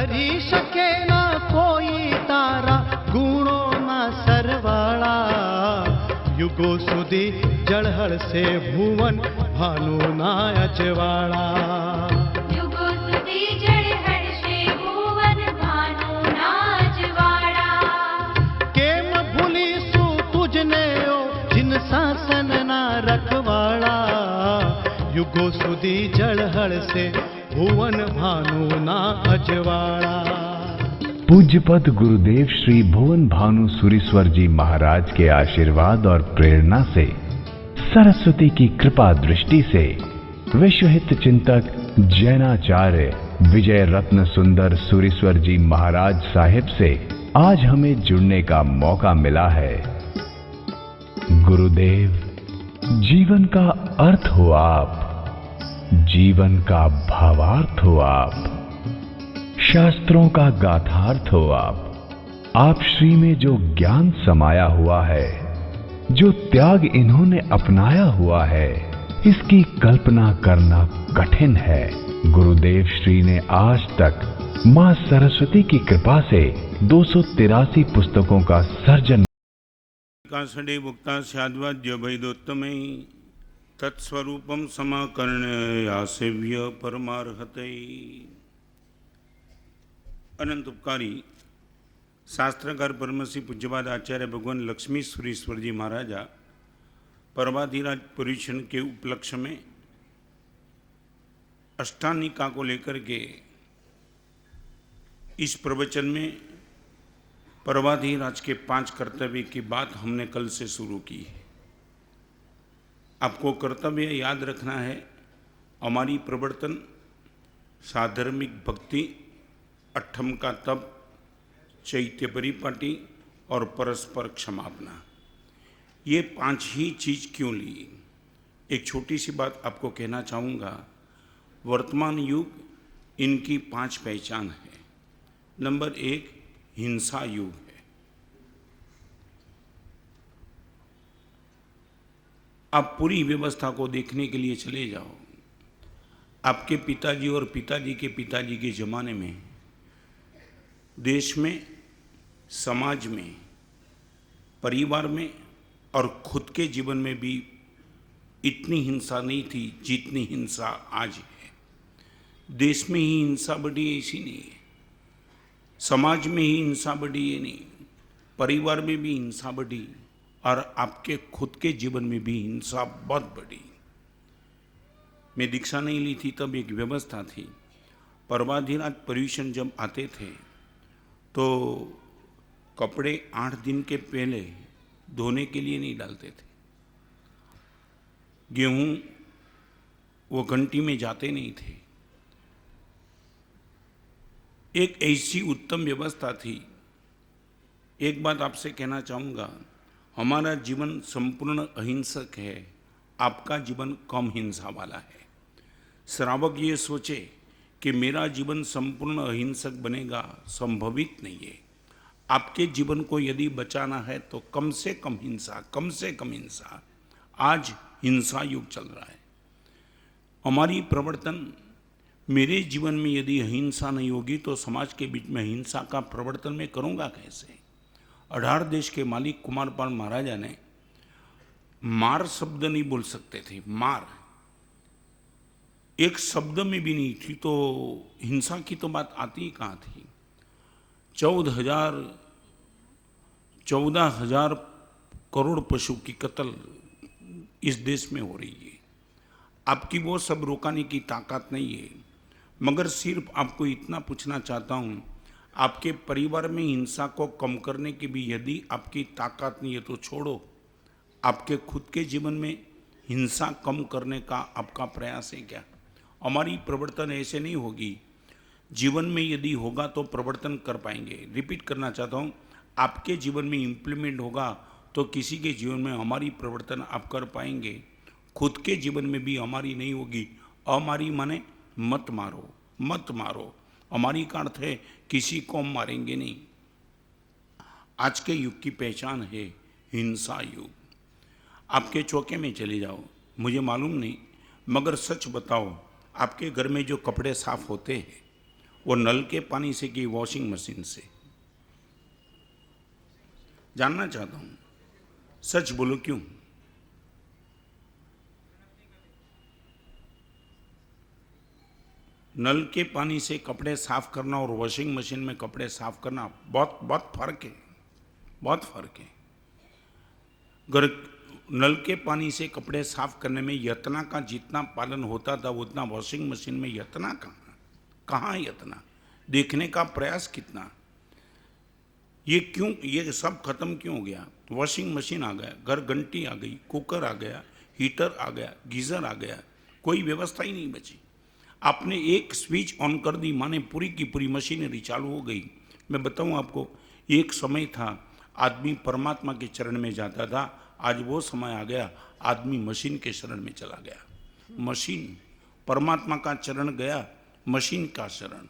કરી શકે ના કોઈ તારા ગુણોના સરવાળા યુગો સુધી જળહળશે ભુવન ભાનુના અજવાળા યુગો સુધી જળહળશે ભુવન ભાનુના અજવાળા કેમ ભૂલીશું તુજને ઓ જિન શાસનના રખવાળા યુગો સુધી જળહળશે भुवन भानुना अजवाड़ा। पूज्यपद गुरुदेव श्री भुवन भानु सूरीश्वर जी महाराज के आशीर्वाद और प्रेरणा से सरस्वती की कृपा दृष्टि से विश्वहित चिंतक जैनाचार्य विजय रत्न सुंदर सूरीश्वर जी महाराज साहिब से आज हमें जुड़ने का मौका मिला है। गुरुदेव, जीवन का अर्थ हो आप, जीवन का भावार्थ हो आप, शास्त्रों का गाथार्थ हो आप श्री में जो ज्ञान समाया हुआ है, जो त्याग इन्होंने अपनाया हुआ है, इसकी कल्पना करना कठिन है। गुरुदेव श्री ने आज तक मां सरस्वती की कृपा से 283 पुस्तकों का सर्जन कासडे मुक्ता स्याद्वाद्य भैदोत्तमय तत्स्वरूपम समाकर्णयासेव्य परमार्हते। अनंत उपकारी शास्त्रकार परमश्री पूज्यपाद आचार्य भगवान लक्ष्मी सूरीश्वर जी महाराजा पर्वाधिराज पर्युषण के उपलक्ष्य में अष्टानिका को लेकर के इस प्रवचन में पर्वाधिराज के 5 कर्तव्य की बात हमने कल से शुरू की है। आपको कर्तव्य याद रखना है, हमारी प्रवर्तन, साधर्मिक भक्ति, अठम का तप, चैत्य परिपाटी और परस्पर क्षमापना, ये 5 ही चीज क्यों ली। एक छोटी सी बात आपको कहना चाहूँगा, वर्तमान युग इनकी 5 पहचान है। नंबर 1 हिंसा युग है। आप पूरी व्यवस्था को देखने के लिए चले जाओ। आपके पिताजी और पिताजी के ज़माने में देश में, समाज में, परिवार में और खुद के जीवन में भी इतनी हिंसा नहीं थी जितनी हिंसा आज है। देश में ही हिंसा बढ़ी ऐसी नहीं है, समाज में ही हिंसा बढ़ी है नहीं, परिवार में भी हिंसा बढ़ी और आपके खुद के जीवन में भी हिंसा बहुत बढ़ी। मैं दीक्षा नहीं ली थी तब एक व्यवस्था थी, पर्वाधिराज पर्युषण जब आते थे तो कपड़े 8 दिन के पहले धोने के लिए नहीं डालते थे। गेहूं वो घंटी में जाते नहीं थे। एक ऐसी उत्तम व्यवस्था थी। एक बात आपसे कहना चाहूँगा, हमारा जीवन संपूर्ण अहिंसक है, आपका जीवन कम हिंसा वाला है। श्रावक ये सोचे कि मेरा जीवन संपूर्ण अहिंसक बनेगा, संभवित नहीं है। आपके जीवन को यदि बचाना है तो कम से कम हिंसा, कम से कम हिंसा। आज हिंसा युग चल रहा है। हमारी प्रवर्तन, मेरे जीवन में यदि अहिंसा नहीं होगी तो समाज के बीच में हिंसा का प्रवर्तन मैं करूँगा कैसे। 18 देश के मालिक कुमारपाल महाराजा ने मार शब्द नहीं बोल सकते थे। मार एक शब्द में भी नहीं थी तो हिंसा की तो बात आती ही कहाँ थी। 14,000 करोड़ पशु की कत्ल इस देश में हो रही है। आपकी वो सब रोकाने की ताकत नहीं है। मगर सिर्फ आपको इतना पूछना चाहता हूँ, आपके परिवार में हिंसा को कम करने की भी यदि आपकी ताकत नहीं है तो छोड़ो, आपके खुद के जीवन में हिंसा कम करने का आपका प्रयास है क्या। हमारी प्रवर्तन ऐसे नहीं होगी। जीवन में यदि होगा तो प्रवर्तन कर पाएंगे। रिपीट करना चाहता हूँ, आपके जीवन में इम्प्लीमेंट होगा तो किसी के जीवन में हमारी प्रवर्तन आप कर पाएंगे। खुद के जीवन में भी हमारी नहीं होगी। हमारी माने मत मारो, मत मारो। हमारी का अर्थ है किसी को हम मारेंगे नहीं। आज के युग की पहचान है हिंसा युग। आपके चौके में चले जाओ, मुझे मालूम नहीं, मगर सच बताओ, आपके घर में जो कपड़े साफ होते हैं वो नल के पानी से कि वॉशिंग मशीन से? जानना चाहता हूं, सच बोलो क्यों? नल के पानी से कपड़े साफ करना और वॉशिंग मशीन में कपड़े साफ करना बहुत बहुत फर्क है, बहुत फर्क है। अगर नल के पानी से कपड़े साफ करने में यतना का जितना पालन होता था उतना वॉशिंग मशीन में यतना कहाँ यतना, देखने का प्रयास कितना। ये क्यों, ये सब खत्म क्यों हो गया? वॉशिंग मशीन आ गया, घर घंटी आ गई, कुकर आ गया, हीटर आ गया, गीजर आ गया, कोई व्यवस्था ही नहीं बची। आपने एक स्विच ऑन कर दी, माने पूरी की पूरी मशीनरी चालू हो गई। मैं बताऊं आपको, एक समय था आदमी परमात्मा के चरण में जाता था, आज वो समय आ गया आदमी मशीन के शरण में चला गया। मशीन, परमात्मा का चरण गया, मशीन का शरण।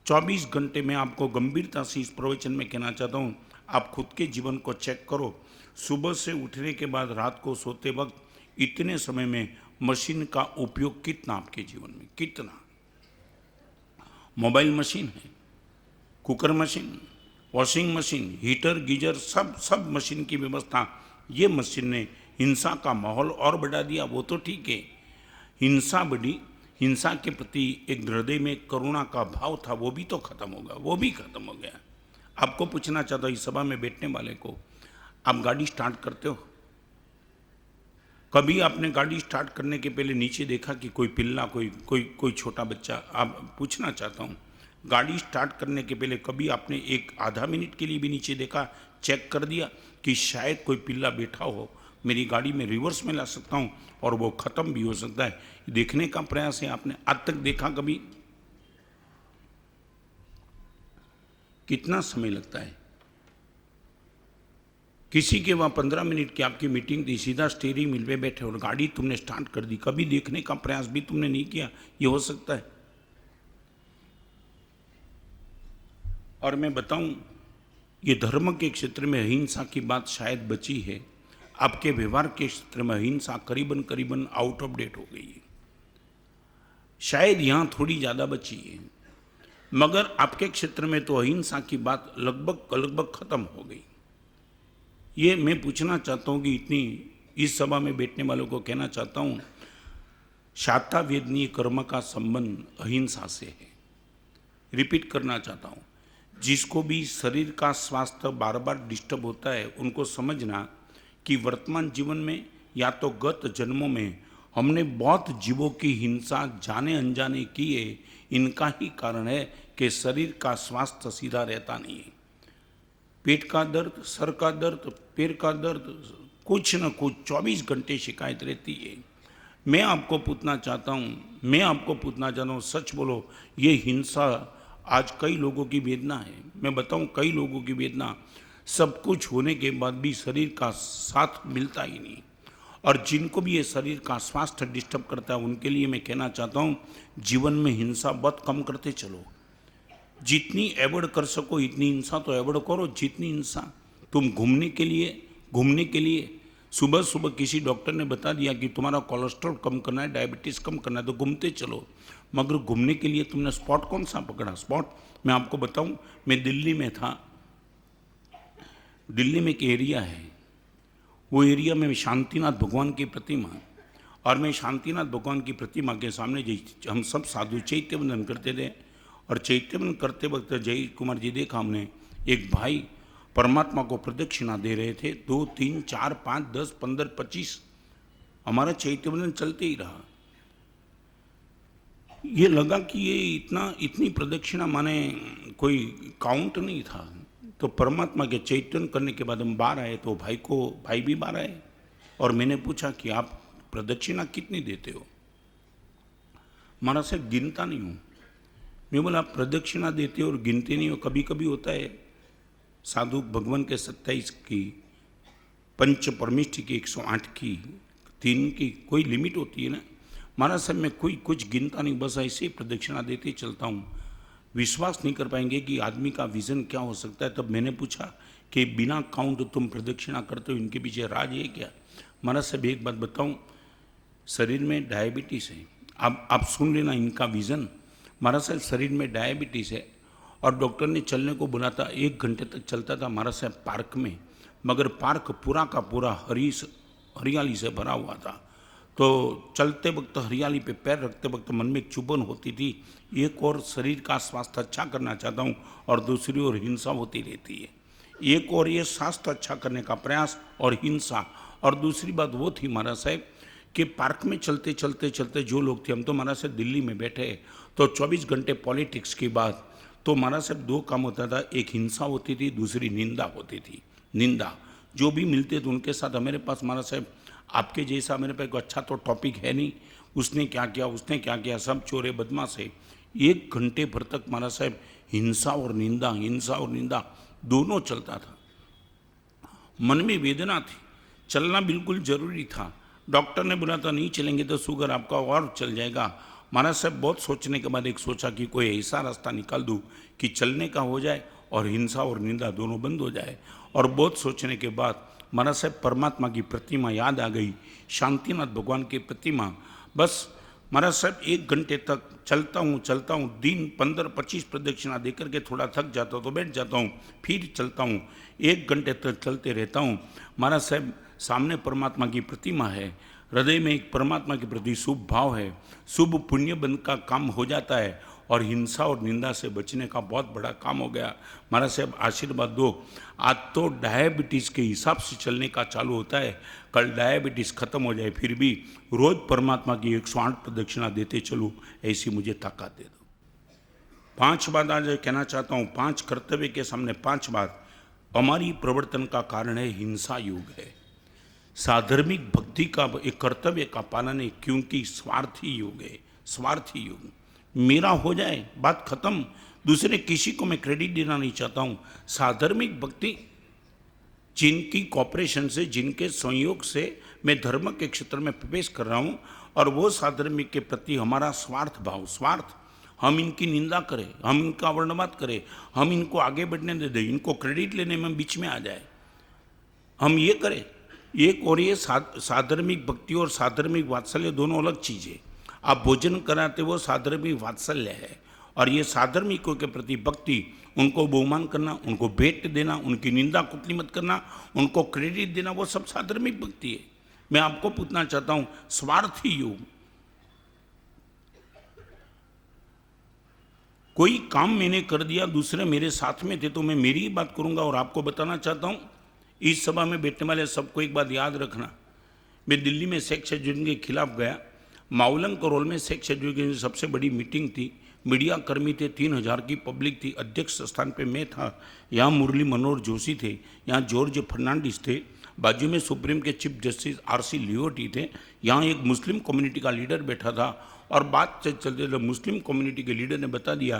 24 घंटे में आपको गंभीरता से इस प्रवचन में कहना चाहता हूँ, आप खुद के जीवन को चेक करो। सुबह से उठने के बाद रात को सोते वक्त इतने समय में मशीन का उपयोग कितना आपके जीवन में, कितना? मोबाइल मशीन है, cooker machine, washing machine, heater, geyser, सब मशीन की व्यवस्था। ये मशीन ने हिंसा का माहौल और बढ़ा दिया, वो तो ठीक है, हिंसा बढ़ी, हिंसा के प्रति एक हृदय में करुणा का भाव था, वो भी तो खत्म होगा, वो भी खत्म हो गया। आपको पूछना चाहता हूँ, इस सभा में बैठने वाले को, आप गाड़ी स्टार्ट करते हो? कभी आपने गाड़ी स्टार्ट करने के पहले नीचे देखा कि कोई पिल्ला, कोई छोटा बच्चा? आप पूछना चाहता हूँ, गाड़ी स्टार्ट करने के पहले कभी आपने एक आधा मिनट के लिए भी नीचे देखा, चेक कर दिया कि शायद कोई पिल्ला बैठा हो, मेरी गाड़ी में रिवर्स में ला सकता हूँ और वो ख़त्म भी हो सकता है? देखने का प्रयास है आपने आज तक देखा कभी? कितना समय लगता है? किसी के वहाँ 15 मिनट की आपकी मीटिंग थी, सीधा स्टीयरिंग व्हील पे बैठे और गाड़ी तुमने स्टार्ट कर दी, कभी देखने का प्रयास भी तुमने नहीं किया? ये हो सकता है? और मैं बताऊं, ये धर्म के क्षेत्र में अहिंसा की बात शायद बची है, आपके व्यवहार के क्षेत्र में अहिंसा करीबन आउट ऑफ डेट हो गई है, शायद यहाँ थोड़ी ज़्यादा बची है, मगर आपके क्षेत्र में तो अहिंसा की बात लगभग खत्म हो गई। ये मैं पूछना चाहता हूँ कि इतनी इस सभा में बैठने वालों को कहना चाहता हूँ, शातावेदनीय कर्म का संबंध अहिंसा से है। रिपीट करना चाहता हूँ, जिसको भी शरीर का स्वास्थ्य बार बार डिस्टर्ब होता है, उनको समझना कि वर्तमान जीवन में या तो गत जन्मों में हमने बहुत जीवों की हिंसा जाने अनजाने की है, इनका ही कारण है कि शरीर का स्वास्थ्य सीधा रहता नहीं है। पेट का दर्द, सर का दर्द, पैर का दर्द, कुछ न कुछ 24 घंटे शिकायत रहती है। मैं आपको पूछना चाहता हूँ, सच बोलो, ये हिंसा आज कई लोगों की वेदना है। मैं बताऊं, कई लोगों की वेदना, सब कुछ होने के बाद भी शरीर का साथ मिलता ही नहीं। और जिनको भी ये शरीर का स्वास्थ्य डिस्टर्ब करता है, उनके लिए मैं कहना चाहता हूं, जीवन में हिंसा बहुत कम करते चलो। जितनी एवॉइड कर सको इतनी हिंसा तो एवॉइड करो। जितनी हिंसा, तुम घूमने के लिए सुबह सुबह किसी डॉक्टर ने बता दिया कि तुम्हारा कोलेस्ट्रॉल कम करना है, डायबिटीज़ कम करना है, तो घूमते चलो। मगर घूमने के लिए तुमने स्पॉट कौन सा पकड़ा? स्पॉट मैं आपको बताऊं, मैं दिल्ली में था, दिल्ली में एक एरिया है, वो एरिया में शांतिनाथ भगवान की प्रतिमा, और मैं शांतिनाथ भगवान की प्रतिमा के सामने हम सब साधु चैत्य वंदन करते थे, और चैत्य वंदन करते वक्त जय कुमार जी देखा हमने, एक भाई परमात्मा को प्रदक्षिणा दे रहे थे, 2, 3, 4, 5, 10, 15, 25, हमारा चैत्य वंदन चलते ही रहा। ये लगा कि ये इतनी प्रदक्षिणा माने कोई काउंट नहीं था। तो परमात्मा के चैतन्य करने के बाद हम बाहर आए, तो भाई भी बाहर आए, और मैंने पूछा कि आप प्रदक्षिणा कितनी देते हो? हमारा से गिनता नहीं हूँ। मैं बोला, आप प्रदक्षिणा देते हो और गिनते नहीं हो? कभी कभी होता है साधु भगवान के 27 की, पंच परमिष्ठ की, 108 की, 3 की, कोई लिमिट होती है ना। महाराज साहब मैं कुछ गिनता नहीं, बस ऐसे ही प्रदक्षिणा देते चलता हूँ। विश्वास नहीं कर पाएंगे कि आदमी का विजन क्या हो सकता है। तब मैंने पूछा कि बिना काउंट तुम प्रदक्षिणा करते हो, इनके पीछे राज है क्या? महाराज साहब एक बात बताऊँ, शरीर में डायबिटीज़ है, आप सुन लेना इनका विजन। महाराज साहब शरीर में डायबिटीज़ है और डॉक्टर ने चलने को बोला था, 1 घंटे तक चलता था महाराज साहब पार्क में, मगर पार्क पूरा का पूरा हरियाली से भरा हुआ था। तो चलते वक्त हरियाली पे पैर रखते वक्त मन में एक चुभन होती थी, एक और शरीर का स्वास्थ्य अच्छा करना चाहता हूँ और दूसरी ओर हिंसा होती रहती है। एक और ये स्वास्थ्य अच्छा करने का प्रयास और हिंसा, और दूसरी बात वो थी महाराज साहब कि पार्क में चलते चलते चलते जो लोग थे, हम तो महाराज साहब दिल्ली में बैठे तो 24 घंटे पॉलिटिक्स की बात, तो महाराज साहब 2 काम होता था, एक हिंसा होती थी, दूसरी निंदा होती थी। निंदा जो भी मिलते थे उनके साथ हमारे पास महाराज साहब आपके जैसा मेरे पे कोई अच्छा तो टॉपिक है नहीं, उसने क्या किया उसने क्या किया, सब चोरे बदमाश है। 1 घंटे भर तक महाराज साहब हिंसा और निंदा दोनों चलता था। मन में वेदना थी, चलना बिल्कुल जरूरी था। डॉक्टर ने बोला था नहीं चलेंगे तो शुगर आपका और चल जाएगा। महाराज साहब बहुत सोचने के बाद एक सोचा कि कोई ऐसा रास्ता निकाल दूँ कि चलने का हो जाए और हिंसा और निंदा दोनों बंद हो जाए। और बहुत सोचने के बाद महाराज साहब परमात्मा की प्रतिमा याद आ गई, शांतिनाथ भगवान की प्रतिमा। बस महाराज साहब 1 घंटे तक चलता हूँ, दिन 15-25 प्रदक्षिणा देकर के थोड़ा थक जाता हूँ तो बैठ जाता हूँ, फिर चलता हूँ, 1 घंटे तक चलते रहता हूँ। महाराज साहब सामने परमात्मा की प्रतिमा है, हृदय में एक परमात्मा के प्रति शुभ भाव है, शुभ पुण्य बंध का काम हो जाता है और हिंसा और निंदा से बचने का बहुत बड़ा काम हो गया। महाराज साहब आशीर्वाद दो, आज तो डायबिटीज़ के हिसाब से चलने का चालू होता है, कल डायबिटीज़ खत्म हो जाए फिर भी रोज परमात्मा की 108 प्रदक्षिणा देते चलूँ, ऐसी मुझे ताकत दे दो। 5 बात आज कहना चाहता हूँ, 5 कर्तव्य के सामने 5 बात। हमारी प्रवर्तन का कारण है हिंसा युग है, साधर्मिक भक्ति का एक कर्तव्य का पालन है, क्योंकि स्वार्थी युग है। स्वार्थी युग, मेरा हो जाए बात खत्म, दूसरे किसी को मैं क्रेडिट देना नहीं चाहता हूँ। साधर्मिक भक्ति जिनकी कॉपरेशन से, जिनके संयोग से मैं धर्म के क्षेत्र में प्रवेश कर रहा हूँ, और वो साधर्मिक के प्रति हमारा स्वार्थ भाव, स्वार्थ, हम इनकी निंदा करें, हम इनका वर्णवाद करें, हम इनको आगे बढ़ने दे दें, इनको क्रेडिट लेने में बीच में आ जाए, हम ये करें। एक और ये साधर्मिक भक्ति और साधर्मिक वात्सल्य दोनों अलग चीज़ें। आप भोजन कराते वो साधर्मिक वात्सल्य है, और ये साधर्मिकों के प्रति भक्ति, उनको बहुमान करना, उनको भेंट देना, उनकी निंदा कुतली मत करना, उनको क्रेडिट देना, वो सब साधर्मिक भक्ति है। मैं आपको पूछना चाहता हूँ, स्वार्थी युग, कोई काम मैंने कर दिया, दूसरे मेरे साथ में थे तो मैं मेरी ही बात करूंगा। और आपको बताना चाहता हूँ, इस सभा में बैठने वाले सबको एक बात याद रखना, मैं दिल्ली में सेक्स एजुकेशन के खिलाफ गया, माउलंग करोल में सेक्स एजुकेशन की सबसे बड़ी मीटिंग थी, मीडिया कर्मी थे, 3000 की पब्लिक थी, अध्यक्ष स्थान पे मैं था, यहाँ मुरली मनोहर जोशी थे, यहाँ जॉर्ज फर्नांडिस थे, बाजू में सुप्रीम के चीफ जस्टिस RC लियोटी थे, यहाँ एक मुस्लिम कम्युनिटी का लीडर बैठा था, और बात चलते थे, मुस्लिम कम्युनिटी के लीडर ने बता दिया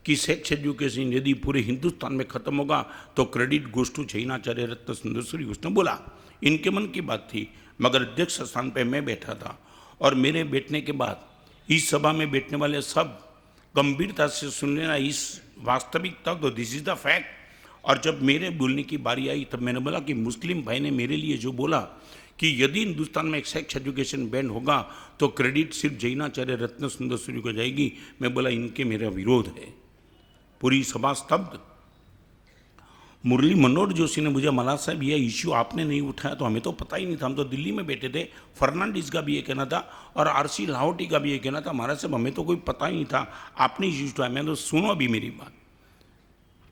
कि सेक्स एजुकेशन यदि पूरे हिंदुस्तान में खत्म होगा तो क्रेडिट गोes to चाइनाचार्य रत्न सुंदरसूरी, उसने बोला, इनके मन की बात थी, मगर अध्यक्ष स्थान पर मैं बैठा था, और मेरे बैठने के बाद इस सभा में बैठने वाले सब गंभीरता से सुन लेना, इस वास्तविकता तो दिस इज द फैक्ट। और जब मेरे बोलने की बारी आई तब मैंने बोला कि मुस्लिम भाई ने मेरे लिए जो बोला कि यदि हिंदुस्तान में एक सेक्स एजुकेशन बैन होगा तो क्रेडिट सिर्फ जैनाचार्य रत्न सुंदरसूरी को जाएगी, मैं बोला इनके मेरा विरोध है। पूरी सभा स्तब्ध। मुरली मनोहर जोशी ने मुझे, मल्लाह साहब ये इश्यू आपने नहीं उठाया तो हमें तो पता ही नहीं था, हम तो दिल्ली में बैठे थे, फर्नांडिस का भी ये कहना था और RC लाहौटी का भी ये कहना था, महाराज साहब हमें तो कोई पता ही नहीं था, आपने इश्यू उठाया। मैं तो सुनो अभी मेरी बात,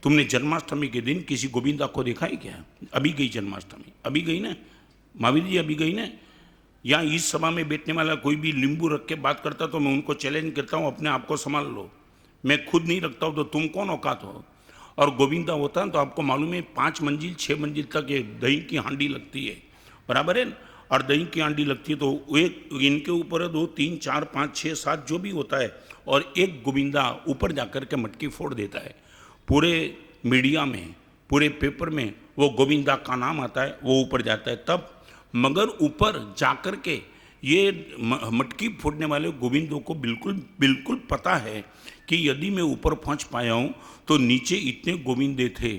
तुमने जन्माष्टमी के दिन किसी गोविंदा को देखा है क्या? अभी गई जन्माष्टमी, अभी गई ना, महावीर जी अभी गई ना। या इस सभा में बैठने वाला कोई भी नींबू रख के बात करता तो मैं उनको चैलेंज करता हूँ, अपने आप को संभाल लो, मैं खुद नहीं रखता हूँ तो तुम कौन औकात हो। और गोविंदा होता है तो आपको मालूम है 5 मंजिल 6 मंजिल तक ये दही की हांडी लगती है, बराबर है। और दही की हांडी लगती है तो एक इनके ऊपर है 2 3 4 5 6 7 जो भी होता है, और एक गोविंदा ऊपर जाकर के मटकी फोड़ देता है। पूरे मीडिया में, पूरे पेपर में वो गोविंदा का नाम आता है, वो ऊपर जाता है तब, मगर ऊपर जाकर के ये मटकी फोड़ने वाले गोविंदों को बिल्कुल पता है कि यदि मैं ऊपर पहुंच पाया हूं तो नीचे इतने गोविंदे थे,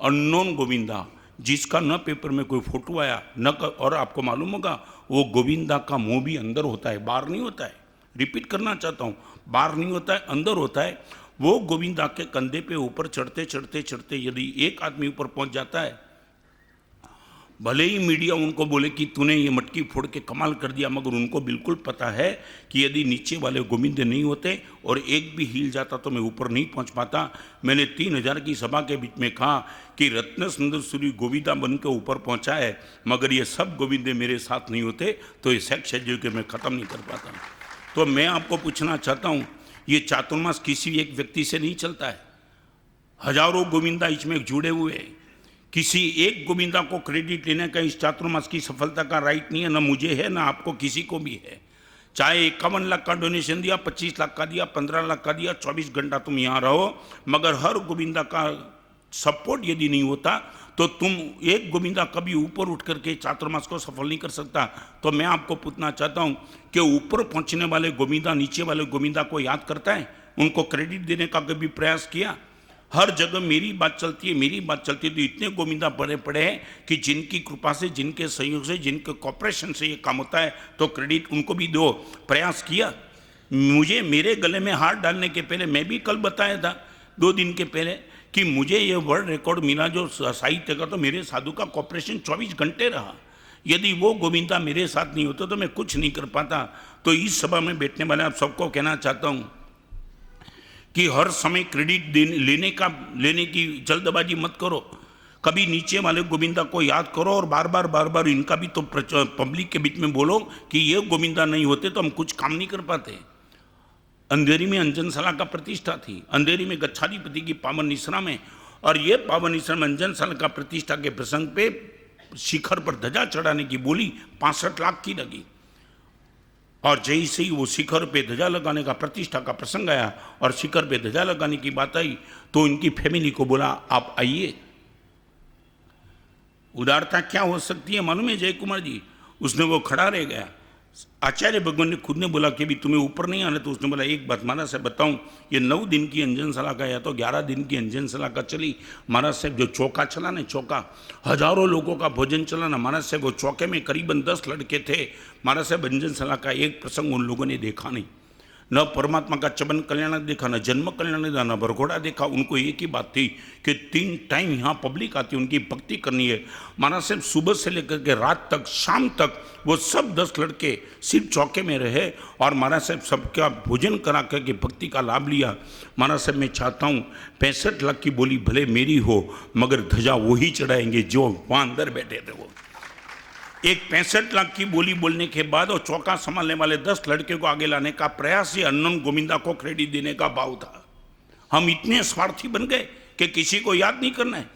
अननोन गोविंदा, जिसका न पेपर में कोई फोटो आया न और आपको मालूम होगा वो गोविंदा का मुंह भी अंदर होता है, बाहर नहीं होता है, रिपीट करना चाहता हूँ, बाहर नहीं होता है, अंदर होता है। वो गोविंदा के कंधे पे ऊपर चढ़ते चढ़ते चढ़ते यदि एक आदमी ऊपर पहुंच जाता है, भले ही मीडिया उनको बोले कि तूने ये मटकी फोड़ के कमाल कर दिया, मगर उनको बिल्कुल पता है कि यदि नीचे वाले गोविंद नहीं होते और एक भी हिल जाता तो मैं ऊपर नहीं पहुंच पाता। मैंने 3000 की सभा के बीच में कहा कि रत्न सुंदर सूरी गोविंदा बन के ऊपर पहुंचा है, मगर ये सब गोविंदे मेरे साथ नहीं होते तो ये सेक्स के मैं ख़त्म नहीं कर पाता। तो मैं आपको पूछना चाहता हूँ, ये चातुर्मास किसी एक व्यक्ति से नहीं चलता है, हजारों गोविंदा इसमें जुड़े हुए हैं। किसी एक गोविंदा को क्रेडिट लेने का इस चातुर्मास की सफलता का राइट नहीं है, ना मुझे है ना आपको, किसी को भी है। चाहे 51 लाख का डोनेशन दिया, 25 लाख का दिया, 15 लाख का दिया, 24 घंटा तुम यहाँ रहो, मगर हर गोविंदा का सपोर्ट यदि नहीं होता तो तुम एक गोविंदा कभी ऊपर उठ करके चातुर्मास को सफल नहीं कर सकता। तो मैं आपको पूछना चाहता हूँ कि ऊपर पहुँचने वाले गोविंदा नीचे वाले गोविंदा को याद करता है, उनको क्रेडिट देने का कभी प्रयास किया? हर जगह मेरी बात चलती है, मेरी बात चलती है। तो इतने गोविंदा बड़े पड़े हैं कि जिनकी कृपा से, जिनके सहयोग से, जिनके कॉपरेशन से ये काम होता है, तो क्रेडिट उनको भी दो। प्रयास किया? मुझे मेरे गले में हाथ डालने के पहले, मैं भी कल बताया था 2 दिन के पहले कि मुझे ये वर्ल्ड रिकॉर्ड मिला जो साहित्य का, तो मेरे साधु का कॉपरेशन 24 घंटे रहा। यदि वो गोविंदा मेरे साथ नहीं होते तो मैं कुछ नहीं कर पाता। तो इस सभा में बैठने वाले आप सबको कहना चाहता हूँ कि हर समय क्रेडिट लेने की जल्दबाजी मत करो। कभी नीचे वाले गोविंदा को याद करो और बार बार इनका भी तो पब्लिक के बीच में बोलो कि ये गोविंदा नहीं होते तो हम कुछ काम नहीं कर पाते। अंधेरी में अंजनशाला का प्रतिष्ठा थी, अंधेरी में गच्छाधिपति की पावन निश्रा में, और ये पावन निश्रा में अंजनशाला का प्रतिष्ठा के प्रसंग पे शिखर पर ध्वजा चढ़ाने की बोली 65 लाख की लगी। और जैसे ही वो शिखर पे ध्वजा लगाने का प्रतिष्ठा का प्रसंग आया और शिखर पे ध्वजा लगाने की बात आई तो इनकी फैमिली को बोला आप आइए। उदारता क्या हो सकती है मालूम है जय कुमार जी? उसने वो खड़ा रह गया। आचार्य भगवान ने खुद ने बोला कि भी तुम्हें ऊपर नहीं आना, तो उसने बोला एक बात महाराज साहब बताऊं, ये 9 दिन की अंजनशाला का या तो 11 दिन की अंजनशाला का चली। महाराज साहब जो चौका चला ना, चौका, हजारों लोगों का भोजन चला ना महाराज साहब, वो चौके में करीबन 10 लड़के थे। महाराज साहब अंजनशाला का एक प्रसंग उन लोगों ने देखा नहीं, न परमात्मा का चबन कल्याण देखा, न जन्म कल्याण देखा, न भरघोड़ा देखा। उनको एक ही बात थी कि 3 टाइम यहाँ पब्लिक आती है, उनकी भक्ति करनी है। महाराज साहब सुबह से लेकर के रात तक, शाम तक वो सब 10 लड़के सिर्फ चौके में रहे और महाराज साहब सबका भोजन करा करके भक्ति का लाभ लिया। महाराज साहब मैं चाहता हूँ 65 लाख की बोली भले मेरी हो, मगर ध्वजा वही चढ़ाएंगे जो वहाँ अंदर बैठे थे। वो एक 65 लाख की बोली बोलने के बाद और चौका संभालने वाले 10 लड़के को आगे लाने का प्रयास ही अननोन गोविंदा को क्रेडिट देने का भाव था। हम इतने स्वार्थी बन गए कि किसी को याद नहीं करना है।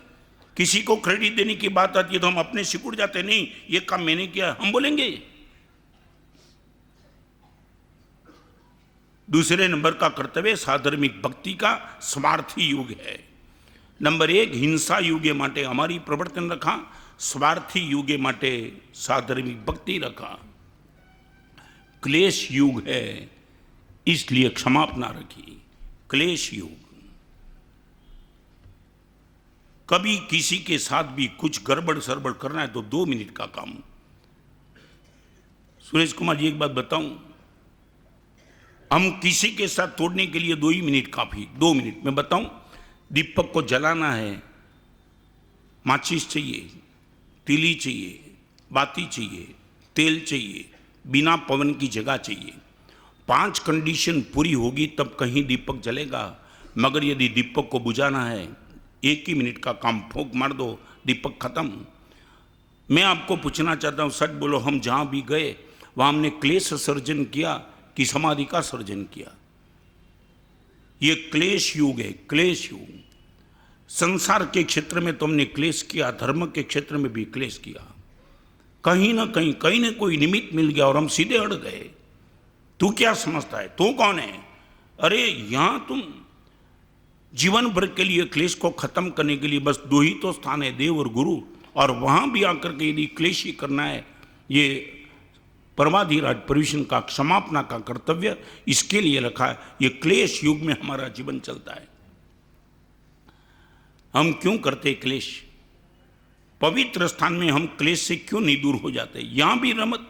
किसी को क्रेडिट देने की बात आती है तो हम अपने सिकुड़ जाते, नहीं ये काम मैंने किया, हम बोलेंगे। दूसरे नंबर का कर्तव्य साधर्मिक भक्ति का स्वार्थी युग है। नंबर 1 हिंसा युगे माटे हमारी प्रवर्तन रखा, स्वार्थी युगे माटे साधर्मिक भक्ति रखा। क्लेश युग है इसलिए क्षमापना रखी। क्लेश युग, कभी किसी के साथ भी कुछ गड़बड़ सरबड़ करना है तो 2 मिनट का काम। सुरेश कुमार जी एक बात बताऊं, हम किसी के साथ तोड़ने के लिए 2 ही मिनट काफी। 2 मिनट में बताऊं, दीपक को जलाना है, माचिस चाहिए, तीली चाहिए, बाती चाहिए, तेल चाहिए, बिना पवन की जगह चाहिए। 5 कंडीशन पूरी होगी तब कहीं दीपक जलेगा। मगर यदि दीपक को बुझाना है 1 ही मिनट का काम, फूंक मार दो, दीपक खत्म। मैं आपको पूछना चाहता हूँ, सच बोलो, हम जहाँ भी गए वहाँ हमने क्लेश सर्जन किया कि समाधि का सर्जन किया? ये क्लेश युग है, क्लेश युग। संसार के क्षेत्र में तो हमने क्लेश किया, धर्म के क्षेत्र में भी क्लेश किया। कहीं ना कोई निमित्त मिल गया और हम सीधे अड़ गए। तू क्या समझता है, तू कौन है? अरे यहां तुम जीवन भर के लिए क्लेश को खत्म करने के लिए बस 2 ही तो स्थान है, देव और गुरु, और वहां भी आकर के यदि क्लेश ही करना है, ये परमाधिराज परमेश्वर का क्षमापना का कर्तव्य इसके लिए रखा है। ये क्लेश युग में हमारा जीवन चलता है। हम क्यों करते क्लेश? पवित्र स्थान में हम क्लेश से क्यों नहीं दूर हो जाते? यहां भी रमत,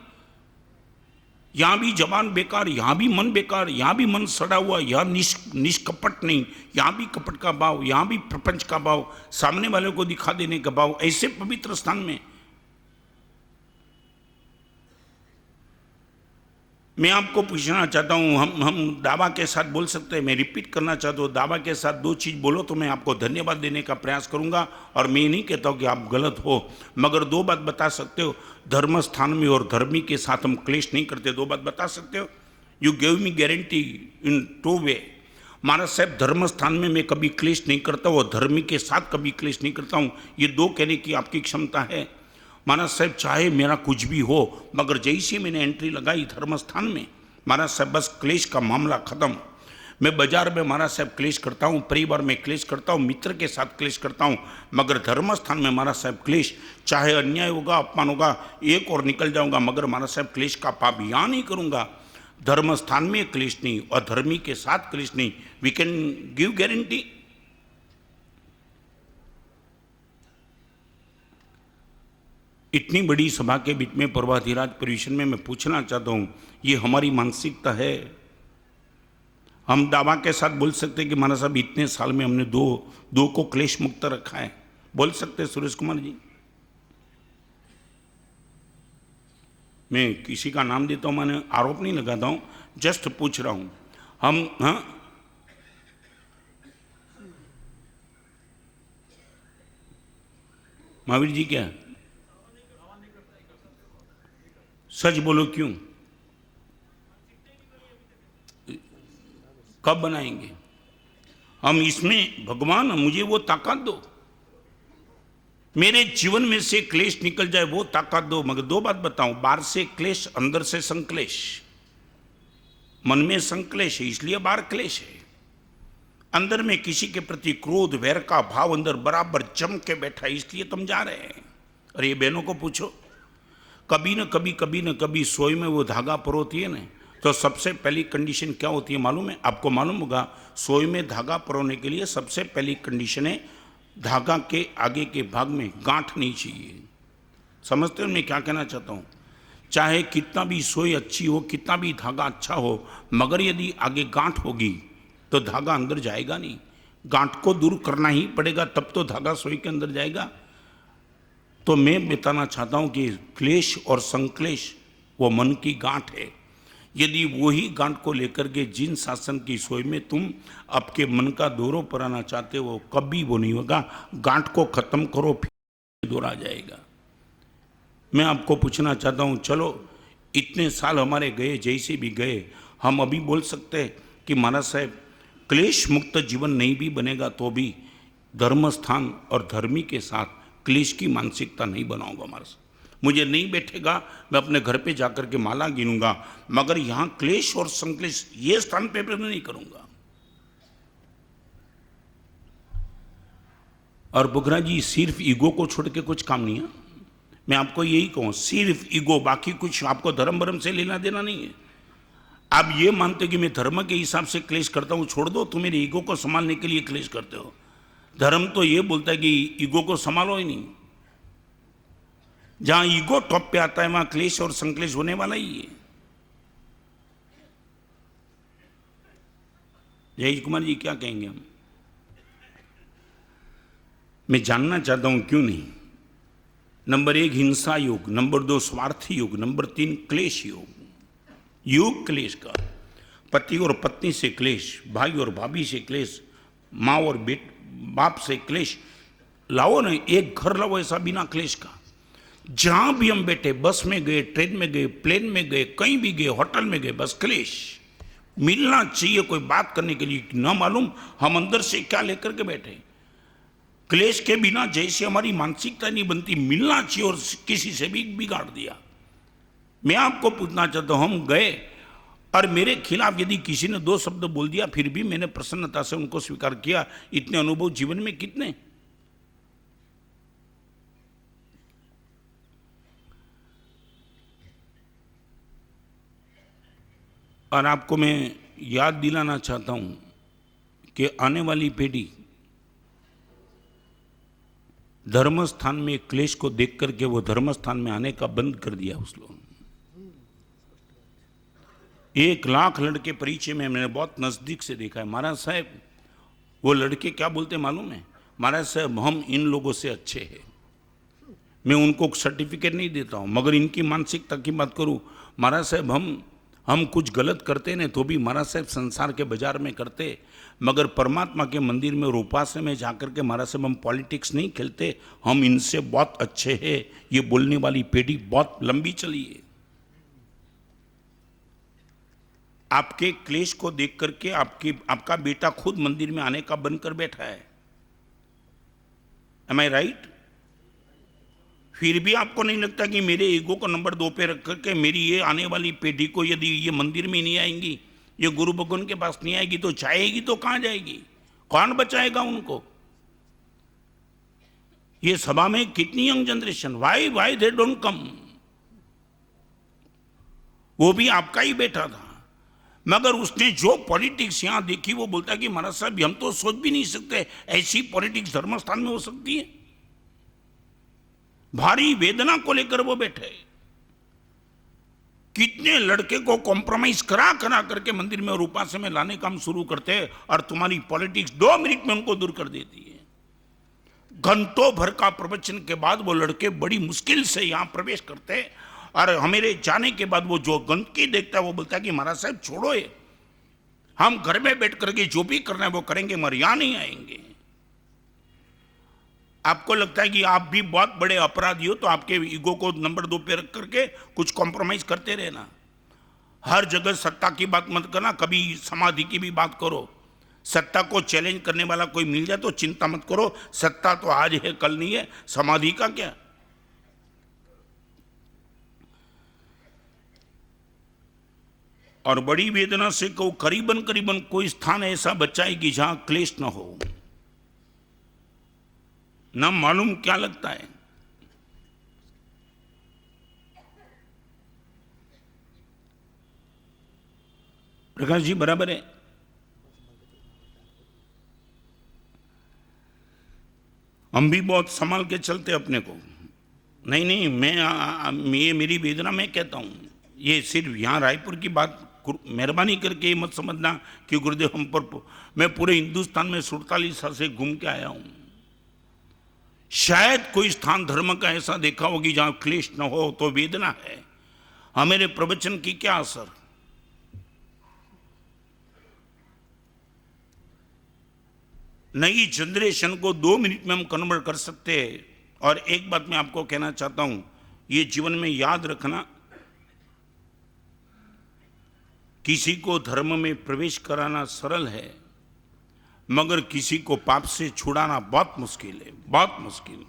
यहाँ भी जबान बेकार, यहाँ भी मन बेकार, यहाँ भी मन सड़ा हुआ, यहाँ निष्कपट नहीं, यहाँ भी कपट का भाव, यहाँ भी प्रपंच का भाव, सामने वाले को दिखा देने का भाव। ऐसे पवित्र स्थान में मैं आपको पूछना चाहता हूँ, हम दावा के साथ बोल सकते हैं, मैं रिपीट करना चाहता हूँ, दावा के साथ दो चीज़ बोलो तो मैं आपको धन्यवाद देने का प्रयास करूँगा। और मैं नहीं कहता हूँ कि आप गलत हो, मगर दो बात बता सकते हो, धर्म स्थान में और धर्मी के साथ हम क्लेश नहीं करते, दो बात बता सकते हो? You give me guarantee in two way. महाराज साहब, धर्म स्थान में मैं कभी क्लेश नहीं करता हूँ और धर्मी के साथ कभी क्लेश नहीं करता हूँ, ये दो कहने की आपकी क्षमता है। महाराज साहब, चाहे मेरा कुछ भी हो, मगर जैसे मैंने एंट्री लगाई धर्म स्थान में, महाराज साहब बस क्लेश का मामला खत्म। मैं बाजार में महाराज साहब क्लेश करता हूँ, परिवार में क्लेश करता हूँ, मित्र के साथ क्लेश करता हूँ, मगर धर्म स्थान में महाराज साहब क्लेश, चाहे अन्याय होगा, अपमान होगा, एक और निकल जाऊंगा, मगर महाराज साहब क्लेश का पाप यहाँ नहीं करूंगा। धर्म स्थान में क्लेश नहीं और धर्मी के साथ क्लेश नहीं। We can give guarantee. इतनी बड़ी सभा के बीच में पर्वताधिराज परिवेशन में मैं पूछना चाहता हूं, ये हमारी मानसिकता है? हम दावा के साथ बोल सकते हैं कि महाराज साहब इतने साल में हमने दो को क्लेश मुक्त रखा है, बोल सकते हैं सुरेश कुमार जी? मैं किसी का नाम देता हूं, मैंने आरोप नहीं लगाता हूं, जस्ट पूछ रहा हूं। हम हाँ महावीर जी, क्या सच बोलो, क्यों? कब बनाएंगे हम? इसमें भगवान मुझे वो ताकत दो, मेरे जीवन में से क्लेश निकल जाए, वो ताकत दो। मगर दो बात बताऊं, बाहर से क्लेश, अंदर से संक्लेश। मन में संक्लेश है इसलिए बाहर क्लेश है। अंदर में किसी के प्रति क्रोध वैर का भाव अंदर बराबर जम के बैठा है, इसलिए तुम जा रहे हैं। और ये बहनों को पूछो, कभी न कभी सोई में वो धागा परोती है ना, तो सबसे पहली कंडीशन क्या होती है मालूम है आपको? मालूम होगा, सोई में धागा परोने के लिए सबसे पहली कंडीशन है, धागा के आगे के भाग में गांठ नहीं चाहिए। समझते हो मैं क्या कहना चाहता हूँ? चाहे कितना भी सोई अच्छी हो, कितना भी धागा अच्छा हो, मगर यदि आगे गांठ होगी तो धागा अंदर जाएगा नहीं। गांठ को दूर करना ही पड़ेगा, तब तो धागा सोई के अंदर जाएगा। तो मैं बताना चाहता हूं कि क्लेश और संक्लेश वो मन की गांठ है। यदि वही गांठ को लेकर के जिन शासन की सोई में तुम आपके मन का दौरों पर आना चाहते हो, कभी वो नहीं होगा। गांठ को खत्म करो, फिर दौरा जाएगा। मैं आपको पूछना चाहता हूं, चलो इतने साल हमारे गए, जैसे भी गए, हम अभी बोल सकते हैं कि महाराज साहब क्लेश मुक्त जीवन नहीं भी बनेगा तो भी धर्म स्थान और धर्मी के साथ क्लेश की मानसिकता नहीं बनाऊंगा। महाराज मुझे नहीं बैठेगा, मैं अपने घर पे जाकर के माला गिनूंगा, मगर यहां क्लेश और संक्लेश ये स्थान पे मैं नहीं करूंगा। और बुगरा जी, सिर्फ ईगो को छोड़ के कुछ काम नहीं है। मैं आपको यही कहूं, सिर्फ ईगो, बाकी कुछ आपको धर्म भरम से लेना देना नहीं है। आप ये मानते कि मैं धर्म के हिसाब से क्लेश करता हूं, छोड़ दो, तुम मेरे ईगो को संभालने के लिए क्लेश करते हो। धर्म तो ये बोलता है कि ईगो को संभालो ही नहीं। जहां ईगो टॉप पे आता है वहां क्लेश और संक्लेश होने वाला ही है। जय कुमार जी, क्या कहेंगे हम? मैं जानना चाहता हूं क्यों नहीं। नंबर 1 हिंसा योग, नंबर 2 स्वार्थी योग, नंबर 3 क्लेश योग। योग क्लेश का, पति और पत्नी से क्लेश, भाई और भाभी से क्लेश, माँ और बाप से क्लेश। लाओ ना, एक घर लाओ ऐसा बिना क्लेश का। जहां भी हम बैठे, बस में गए, ट्रेन में गए, प्लेन में गए, कहीं भी गए, होटल में गए, बस क्लेश मिलना चाहिए कोई बात करने के लिए। न मालूम हम अंदर से क्या लेकर के बैठे। क्लेश के बिना जैसे हमारी मानसिकता नहीं बनती, मिलना चाहिए और किसी से भी बिगाड़ दिया। मैं आपको पूछना चाहता हूं, हम गए और मेरे खिलाफ यदि किसी ने 2 शब्द बोल दिया, फिर भी मैंने प्रसन्नता से उनको स्वीकार किया। इतने अनुभव जीवन में कितने। और आपको मैं याद दिलाना चाहता हूं कि आने वाली पीढ़ी धर्म स्थान में क्लेश को देख करके वो धर्म स्थान में आने का बंद कर दिया उस लोगों। 1,00,000 लड़के परिचय में मैंने बहुत नज़दीक से देखा है। महाराज साहब, वो लड़के क्या बोलते मालूम है? महाराज साहब, हम इन लोगों से अच्छे हैं। मैं उनको सर्टिफिकेट नहीं देता हूँ, मगर इनकी मानसिकता की बात करूँ, महाराज साहब हम कुछ गलत करते ना तो भी महाराज साहब संसार के बाजार में करते, मगर परमात्मा के मंदिर में और उपासना में जाकर के महाराज साहब हम पॉलिटिक्स नहीं खेलते, हम इनसे बहुत अच्छे हैं। ये बोलने वाली पीढ़ी बहुत लंबी चली है। आपके क्लेश को देख करके आपका बेटा खुद मंदिर में आने का बनकर बैठा है। एम आई राइट? फिर भी आपको नहीं लगता कि मेरे ईगो को नंबर 2 पे रख करके मेरी ये आने वाली पीढ़ी को, यदि ये मंदिर में नहीं आएंगी, ये गुरु भगवान के पास नहीं आएगी, तो चाहेगी तो कहां जाएगी? कौन बचाएगा उनको? ये सभा में कितनी young generation, why they don't come? वो भी आपका ही बेटा था, मगर उसने जो पॉलिटिक्स यहां देखी वो बोलता है कि महाराज साहब हम तो सोच भी नहीं सकते ऐसी पॉलिटिक्स धर्मस्थान में हो सकती है। भारी वेदना को लेकर वो बैठे। कितने लड़के को कॉम्प्रोमाइज करा करके मंदिर में और उपासना में लाने का हम शुरू करते हैं, और तुम्हारी पॉलिटिक्स 2 मिनट में उनको दूर कर देती है। घंटों भर का प्रवचन के बाद वो लड़के बड़ी मुश्किल से यहां प्रवेश करते हैं, और हमारे जाने के बाद वो जो गंदगी देखता है वो बोलता है कि महाराज साहब छोड़ो ये, हम घर में बैठ करके जो भी करना है वो करेंगे, मगर यहां नहीं आएंगे। आपको लगता है कि आप भी बहुत बड़े अपराधी हो, तो आपके ईगो को नंबर 2 पे रख करके कुछ कॉम्प्रोमाइज करते रहना। हर जगह सत्ता की बात मत करना, कभी समाधि की भी बात करो। सत्ता को चैलेंज करने वाला कोई मिल जाए तो चिंता मत करो, सत्ता तो आज है कल नहीं है, समाधि का क्या। और बड़ी वेदना से कहूं, करीबन कोई स्थान ऐसा बचाएगी जहां क्लेश न हो। ना मालूम क्या लगता है। प्रकाश जी बराबर है। हम भी बहुत संभाल के चलते अपने को। नहीं, ये मेरी वेदना मैं कहता हूं। ये सिर्फ यहां रायपुर की बात, मेहरबानी करके ये मत समझना कि गुरुदेव हम पर, मैं पूरे हिंदुस्तान में 47 साल से घूम के आया हूं। शायद कोई स्थान धर्म का ऐसा देखा होगी जहां क्लेश न हो, तो वेदना है। हमारे प्रवचन की क्या असर? नई जनरेशन को 2 मिनट में हम कन्वर्ट कर सकते हैं। और एक बात मैं आपको कहना चाहता हूं, ये जीवन में याद रखना, किसी को धर्म में प्रवेश कराना सरल है, मगर किसी को पाप से छुड़ाना बहुत मुश्किल है, बहुत मुश्किल।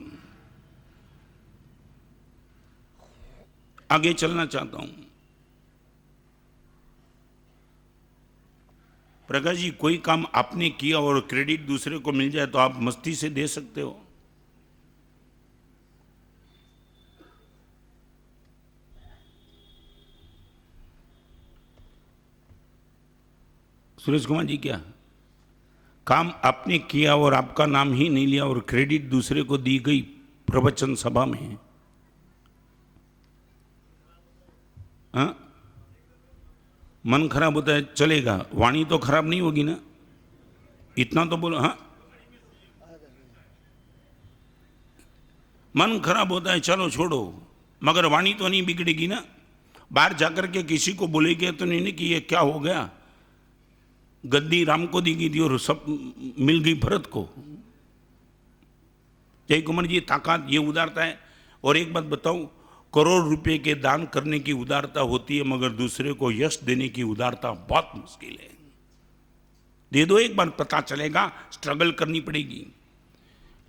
आगे चलना चाहता हूं। प्रकाश जी, कोई काम आपने किया और क्रेडिट दूसरे को मिल जाए तो आप मस्ती से दे सकते हो। सुरेश कुमार जी, क्या काम आपने किया और आपका नाम ही नहीं लिया और क्रेडिट दूसरे को दी गई प्रवचन सभा में? हाँ, मन खराब होता है, चलेगा, वाणी तो खराब नहीं होगी ना, इतना तो बोलो। हाँ, मन खराब होता है, चलो छोड़ो, मगर वाणी तो नहीं बिगड़ेगी ना। बाहर जाकर के किसी को बोलेगे तो नहीं कि ये क्या हो गया, गद्दी राम को दी गई थी और सब मिल गई भरत को। जय कुमार जी, ताकत ये उदारता है। और एक बात बताऊं, करोड़ रुपए के दान करने की उदारता होती है, मगर दूसरे को यश देने की उदारता बहुत मुश्किल है। दे दो एक बार, पता चलेगा, स्ट्रगल करनी पड़ेगी।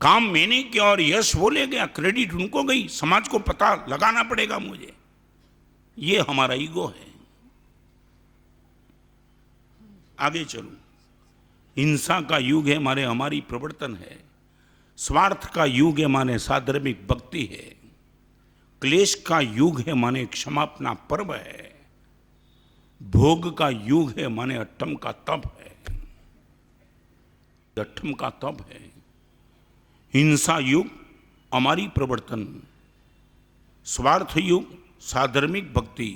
काम मैंने किया और यश वो ले गया, क्रेडिट उनको गई, समाज को पता लगाना पड़ेगा मुझे। ये हमारा ईगो है। आगे चलो। हिंसा का युग है माने हमारी प्रवर्तन है, स्वार्थ का युग है माने साधर्मिक भक्ति है, क्लेश का युग है माने क्षमापना पर्व है, भोग का युग है माने अट्टम का तप है। अट्टम का तप है। हिंसा युग हमारी प्रवर्तन, स्वार्थ युग साधर्मिक भक्ति,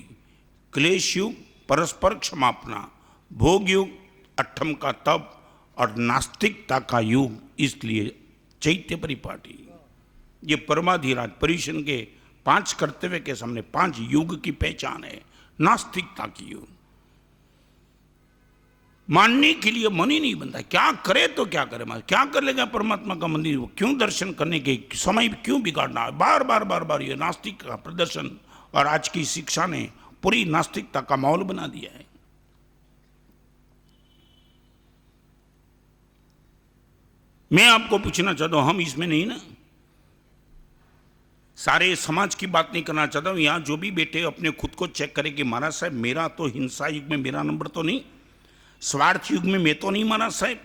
क्लेश युग परस्पर क्षमापना, भोग युग, अट्ठम का तप और नास्तिकता का युग, इसलिए चैत्य परिपाटी। ये परमाधिराज पर्युषण के 5 कर्तव्य के सामने 5 युग की पहचान है, नास्तिकता की युग। मानने के लिए मन ही नहीं बनता, क्या करे तो क्या करे, क्या कर लेगा परमात्मा का मंदिर, क्यों दर्शन करने के समय क्यों बिगाड़ना, बार बार बार बार ये नास्तिक का प्रदर्शन। और आज की शिक्षा ने पूरी नास्तिकता का माहौल बना दिया है। मैं आपको पूछना चाहता हूं, हम इसमें नहीं ना, सारे समाज की बात नहीं करना चाहता हूं, यहां जो भी बेटे अपने खुद को चेक करें कि महाराज साहब मेरा तो हिंसा युग में मेरा नंबर तो नहीं, स्वार्थ युग में मैं तो नहीं महाराज साहब,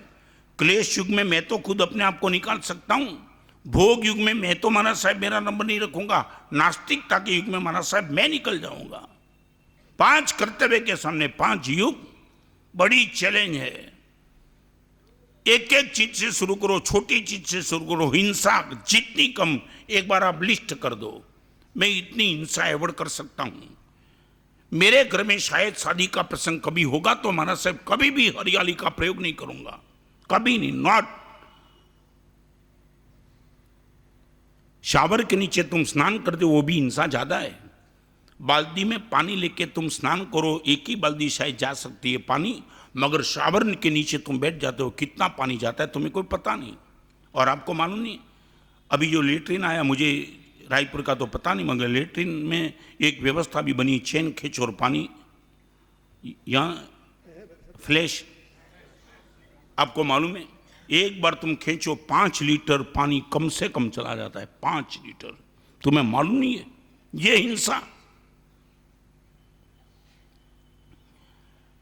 क्लेश युग में मैं तो खुद अपने आप को निकाल सकता हूं, भोग युग में मैं तो महाराज साहब मेरा नंबर नहीं रखूंगा, नास्तिकता के युग में महाराज साहब मैं निकल जाऊंगा। 5 कर्तव्य के सामने 5 युग, बड़ी चैलेंज है। एक एक चीज से शुरू करो, छोटी चीज से शुरू करो, हिंसा जितनी कम, एक बार आप लिस्ट कर दो, मैं इतनी हिंसा अवॉइड कर सकता हूं। मेरे घर में शायद शादी का प्रसंग कभी होगा तो महाराज साहब कभी भी हरियाली का प्रयोग नहीं करूंगा, कभी नहीं, नॉट। शावर के नीचे तुम स्नान करते हो, वो भी हिंसा ज्यादा है। बाल्टी में पानी लेके तुम स्नान करो, एक ही बाल्टी शायद जा सकती है पानी, मगर शावर के नीचे तुम बैठ जाते हो, कितना पानी जाता है तुम्हें कोई पता नहीं। और आपको मालूम नहीं, अभी जो लेट्रिन आया, मुझे रायपुर का तो पता नहीं, मगर लेट्रिन में एक व्यवस्था भी बनी, चैन खींच और पानी, यहाँ फ्लैश। आपको मालूम है एक बार तुम खींचो 5 लीटर पानी कम से कम चला जाता है, 5 लीटर। तुम्हें मालूम नहीं है ये हिंसा।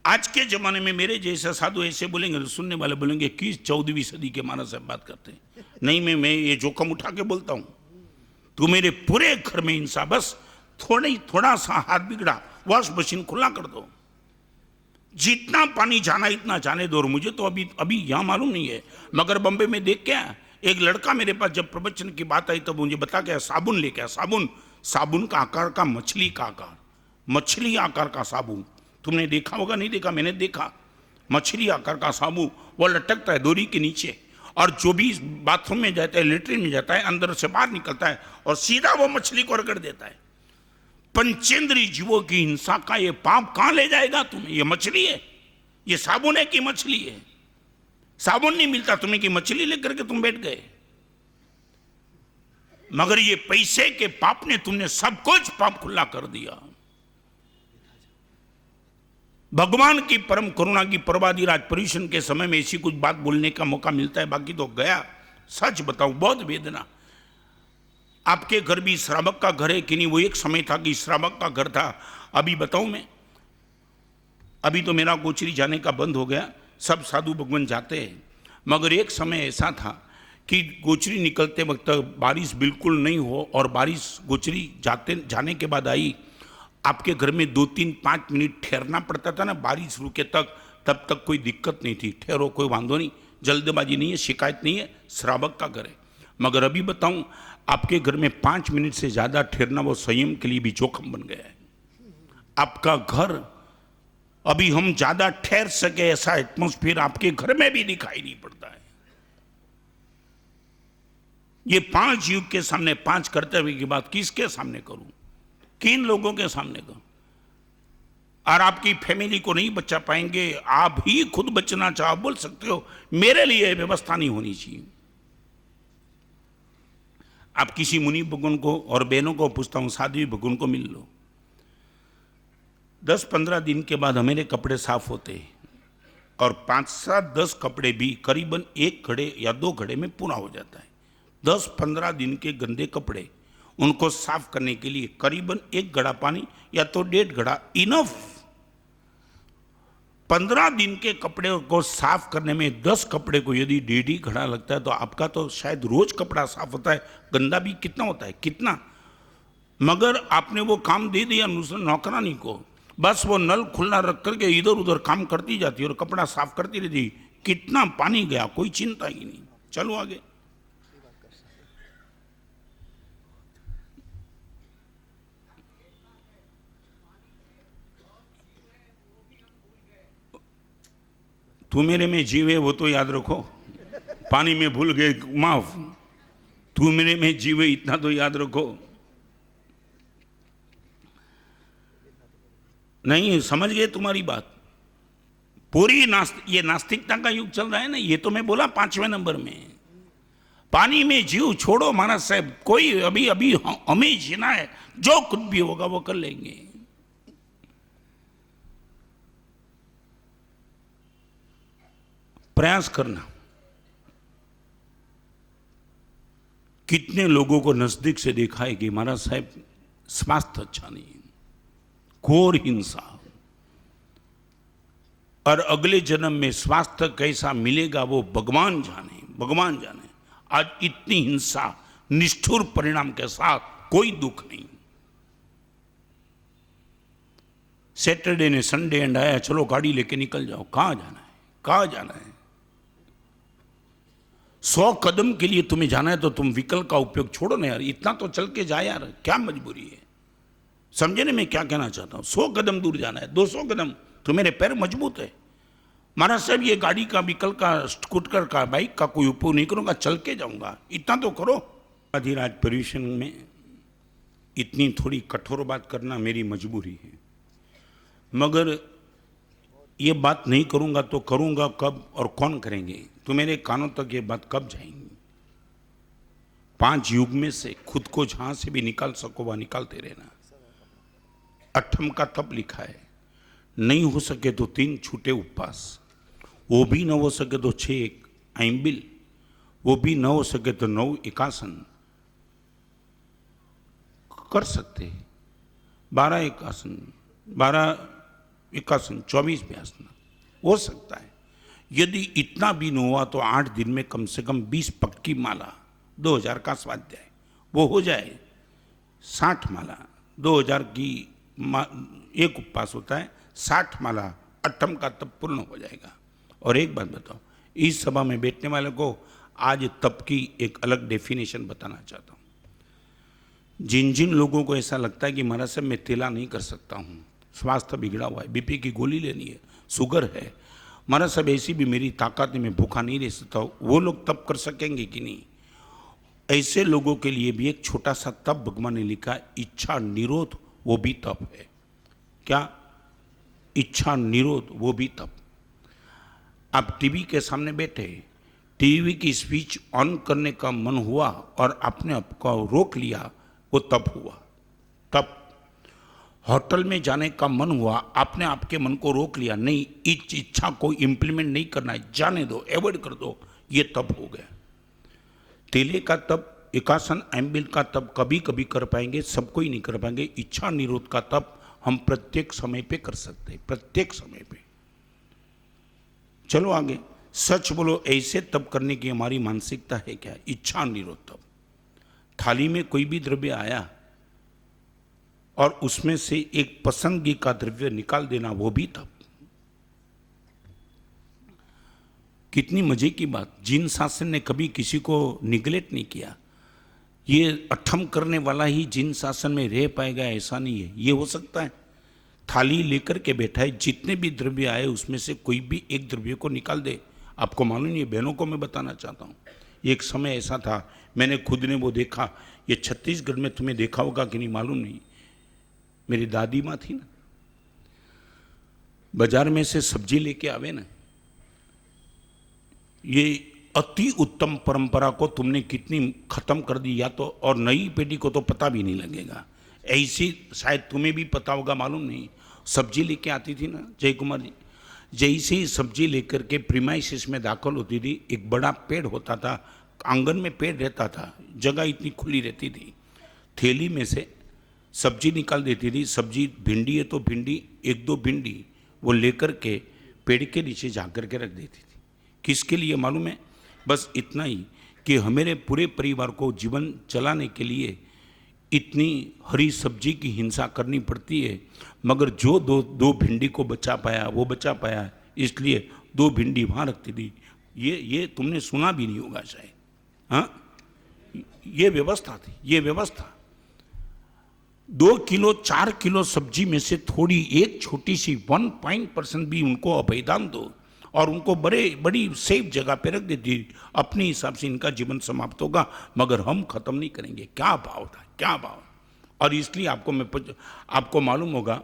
आज के जमाने में मेरे जैसे साधु ऐसे बोलेंगे तो सुनने वाले बोलेंगे कि 14वीं सदी के महाराज साहब बात करते हैं। नहीं, मैं ये जोखम उठा के बोलता हूं, तू मेरे पूरे घर में हिंसा, बस थोड़ा सा हाथ बिगड़ा, वॉश मशीन खुला कर दो, जितना पानी जाना इतना जाने दो। और मुझे तो अभी यहां मालूम नहीं है, मगर बंबे में देख क्या, एक लड़का मेरे पास जब प्रवचन की बात आई तब मुझे बता गया, साबुन लेके आया, साबुन का आकार का मछली का आकार, मछली आकार का साबुन। तुमने देखा होगा, नहीं देखा, मैंने देखा, मछली आकार का साबुन, वो लटकता है डोरी के नीचे, और जो भी बाथरूम में जाता है, लेटरिन में जाता है, अंदर से बाहर निकलता है और सीधा वो मछली को रगड़ देता है। पंचेंद्रीय जीवों की हिंसा का ये पाप कहां ले जाएगा तुम्हें? ये मछली है, ये साबुन है कि मछली है? साबुन नहीं मिलता तुम्हें कि मछली लेकर के तुम बैठ गए। मगर ये पैसे के पाप ने तुमने सब कुछ पाप खुला कर दिया। भगवान की परम करुणा की पर्वाधिराज पर्युषण के समय में ऐसी कुछ बात बोलने का मौका मिलता है, बाकी तो गया। सच बताऊं, बहुत वेदना। आपके घर भी श्रावक का घर है कि नहीं? वो एक समय था कि श्रावक का घर था। अभी बताऊं मैं, अभी तो मेरा गोचरी जाने का बंद हो गया, सब साधु भगवान जाते हैं, मगर एक समय ऐसा था कि गोचरी निकलते वक्त बारिश बिल्कुल नहीं हो, और बारिश गोचरी जाने के बाद आई, आपके घर में 2-3-5 मिनट ठहरना पड़ता था ना बारिश रुके तक, तब तक कोई दिक्कत नहीं थी, ठहरो कोई वांधो नहीं, जल्दबाजी नहीं है, शिकायत नहीं है, श्रावक का घर है। मगर अभी बताऊं, आपके घर में 5 मिनट से ज्यादा ठहरना वो संयम के लिए भी जोखिम बन गया है। आपका घर, अभी हम ज्यादा ठहर सके ऐसा एटमॉस्फेयर आपके घर में भी दिखाई नहीं पड़ता है। ये 5 युग के सामने 5 कर्तव्य की बात किसके सामने करूं, किन लोगों के सामने करूं? और आपकी फैमिली को नहीं बचा पाएंगे, आप ही खुद बचना चाहो बोल सकते हो, मेरे लिए व्यवस्था नहीं होनी चाहिए। आप किसी मुनि भगवान को और बहनों को पूछता हूं, साध्वी भगवान को मिल लो, 10-15 दिन के बाद हमारे कपड़े साफ होते हैं, और 5-7-10 कपड़े भी करीबन 1 घड़े या 2 घड़े में पूरा हो जाता है। 10-15 दिन के गंदे कपड़े, उनको साफ करने के लिए करीबन 1 घड़ा पानी या तो 1.5 घड़ा इनफ। 15 दिन के कपड़े को साफ करने में 10 कपड़े को यदि 1.5 घड़ा लगता है, तो आपका तो शायद रोज कपड़ा साफ होता है, गंदा भी कितना होता है, कितना। मगर आपने वो काम दे दिया नौकरानी को, बस वो नल खुला रख करके इधर उधर काम करती जाती और कपड़ा साफ करती रहती, कितना पानी गया कोई चिंता ही नहीं। चलो आगे। तू मेरे में जीवे वो तो याद रखो, पानी में भूल गए माफ, तू मेरे में जीवे इतना तो याद रखो। नहीं समझ गए तुम्हारी बात? पूरी ये नास्तिकता का युग चल रहा है ना, ये तो मैं बोला 5वें नंबर में। पानी में जीव छोड़ो महाराज साहब, कोई अभी अभी हमें जीना है, जो कुछ भी होगा वो कर लेंगे। प्रयास करना। कितने लोगों को नजदीक से देखा है कि महाराज साहब स्वास्थ्य अच्छा नहीं, घोर हिंसा, और अगले जन्म में स्वास्थ्य कैसा मिलेगा वो भगवान जाने, भगवान जाने। आज इतनी हिंसा, निष्ठुर परिणाम के साथ कोई दुख नहीं। सैटरडे ने संडे एंड आया, चलो गाड़ी लेके निकल जाओ, कहां जाना है, कहां जाना है? 100 कदम के लिए तुम्हें जाना है तो तुम विकल्प का उपयोग छोड़ो ना यार, इतना तो चल के जा यार, क्या मजबूरी है? समझे ना मैं क्या कहना चाहता हूं? 100 कदम दूर जाना है, 200 कदम, तो मेरे पैर मजबूत है। महाराज साहब ये गाड़ी का, विकल्प का, स्कूटर का, बाइक का कोई उपयोग नहीं करूंगा, चल के जाऊंगा, इतना तो करो। अधिराज पर्यूषण में इतनी थोड़ी कठोर बात करना मेरी मजबूरी है, मगर ये बात नहीं करूंगा तो करूंगा कब और कौन करेंगे? तो मेरे कानों तक ये बात कब जाएंगी? 5 युग में से खुद को जहां से भी निकाल सको वह निकालते रहना। 8 का तप लिखा है, नहीं हो सके तो 3 छूटे उपवास, वो भी न हो सके तो 6 ऐम्बिल, वो भी न हो सके तो 9 एकासन कर सकते, 12 एकासन, 12 एकासन, 24 व्यासन हो सकता है। यदि इतना भी न हुआ तो 8 दिन में कम से कम 20 पक्की माला, 2000 का स्वाध्याय, वो हो जाए 60 माला, 2000 की एक उपवास होता है, 60 माला 8 का तप पूर्ण हो जाएगा। और एक बात बताओ, इस सभा में बैठने वाले को आज तप की एक अलग डेफिनेशन बताना चाहता हूं। जिन जिन लोगों को ऐसा लगता है कि महाराज साहब मैं तेला नहीं कर सकता हूं, स्वास्थ्य बिगड़ा हुआ है, बीपी की गोली लेनी है, शुगर है, महाराज साहब ऐसी भी मेरी ताकत नहीं, मैं भूखा नहीं रह सकता हूं, वो लोग तप कर सकेंगे कि नहीं? ऐसे लोगों के लिए भी एक छोटा सा तप भगवान ने लिखा, इच्छा निरोध, वो भी तप है। क्या? इच्छा निरोध, वो भी तप। आप टीवी के सामने बैठे, टीवी की स्विच ऑन करने का मन हुआ और आपने आपको रोक लिया, वो तप हुआ, तप। होटल में जाने का मन हुआ, आपने आपके मन को रोक लिया, नहीं इस इच्छा को इंप्लीमेंट नहीं करना है, जाने दो, अवॉइड कर दो, ये तप हो गया। तेले का तप, एकासन ऐम्बिल का तप कभी कभी कर पाएंगे, सबको ही नहीं कर पाएंगे। इच्छा निरोध का तप हम प्रत्येक समय पे कर सकते हैं, प्रत्येक समय पे। चलो आगे, सच बोलो, ऐसे तप करने की हमारी मानसिकता है क्या? इच्छा निरोध तप। थाली में कोई भी द्रव्य आया और उसमें से एक पसंदगी का द्रव्य निकाल देना, वो भी तप। कितनी मजे की बात, जिन शासन ने कभी किसी को निगलेक्ट नहीं किया। ये अठम करने वाला ही जिन शासन में रह पाएगा ऐसा नहीं है। ये हो सकता है थाली लेकर के बैठा है, जितने भी द्रव्य आए उसमें से कोई भी एक द्रव्य को निकाल दे। आपको मालूम नहीं है, बहनों को मैं बताना चाहता हूँ, एक समय ऐसा था, मैंने खुद ने वो देखा। ये छत्तीसगढ़ में तुम्हें देखा होगा कि नहीं मालूम नहीं, मेरी दादी माँ थी ना, बाजार में से सब्जी लेके आवे ना, ये अति उत्तम परंपरा को तुमने कितनी खत्म कर दी, या तो और नई पीढ़ी को तो पता भी नहीं लगेगा। ऐसी शायद तुम्हें भी पता होगा, मालूम नहीं। सब्जी लेके आती थी ना जय कुमार जी, जैसे ही सब्जी लेकर के प्रीमाइसिस में दाखिल होती थी, एक बड़ा पेड़ होता था, आंगन में पेड़ रहता था, जगह इतनी खुली रहती थी, थैली में से सब्जी निकाल देती थी। सब्जी भिंडी है तो भिंडी, 1-2 भिंडी वो लेकर के पेड़ के नीचे जा कर के रख देती थी। किसके लिए मालूम है? बस इतना ही कि हमारे पूरे परिवार को जीवन चलाने के लिए इतनी हरी सब्जी की हिंसा करनी पड़ती है, मगर जो दो भिंडी को बचा पाया वो बचा पाया, इसलिए 2 भिंडी वहाँ रखती थी। ये तुमने सुना भी नहीं होगा शायद। हाँ, ये व्यवस्था थी, ये व्यवस्था। 2 किलो 4 किलो सब्जी में से थोड़ी एक छोटी सी 1% भी उनको अभयदान दो और उनको बड़ी सेफ जगह पे रख देती, अपने हिसाब से इनका जीवन समाप्त होगा, मगर हम खत्म नहीं करेंगे। क्या भाव था, क्या भाव। और इसलिए आपको मालूम होगा,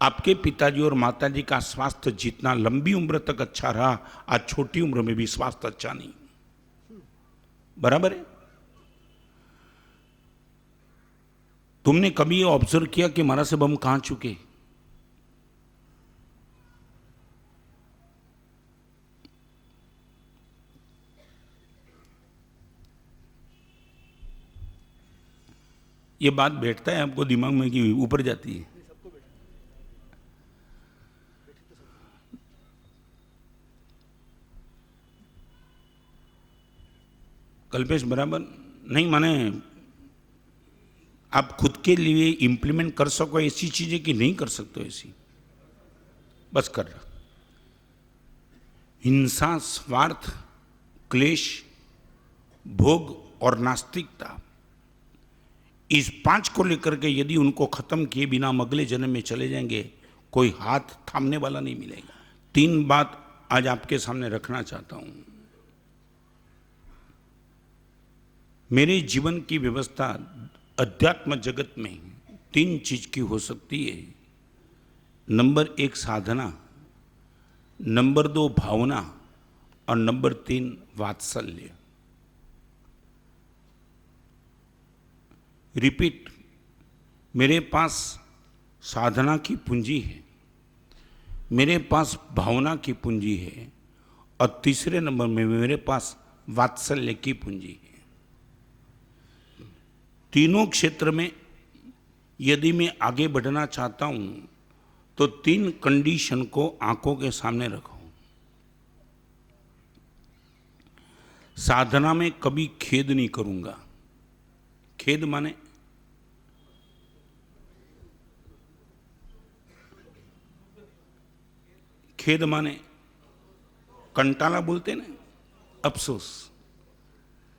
आपके पिताजी और माताजी का स्वास्थ्य जितना लंबी उम्र तक अच्छा रहा, आज छोटी उम्र में भी स्वास्थ्य अच्छा नहीं। बराबर है। तुमने कभी ये ऑब्जर्व किया कि महाराज साहब हम कहां चुके? ये बात बैठता है आपको दिमाग में कि ऊपर जाती है? कल्पेश बराबर नहीं, माने आप खुद के लिए इंप्लीमेंट कर सको ऐसी चीजें कि नहीं कर सकते ऐसी, बस कर रहा। हिंसा, स्वार्थ, क्लेश, भोग और नास्तिकता, इस 5 को लेकर के यदि उनको खत्म किए बिना हम अगले जन्म में चले जाएंगे, कोई हाथ थामने वाला नहीं मिलेगा। 3 बात आज आपके सामने रखना चाहता हूं। मेरे जीवन की व्यवस्था अध्यात्म जगत में 3 चीज की हो सकती है। नंबर 1 साधना, नंबर 2 भावना और नंबर 3 वात्सल्य। रिपीट, मेरे पास साधना की पूंजी है, मेरे पास भावना की पूंजी है और तीसरे नंबर में मेरे पास वात्सल्य की पूंजी है। तीनों क्षेत्र में यदि मैं आगे बढ़ना चाहता हूं तो 3 कंडीशन को आंखों के सामने रखो। साधना में कभी खेद नहीं करूंगा। खेद माने कंटाला बोलते ना, अफसोस।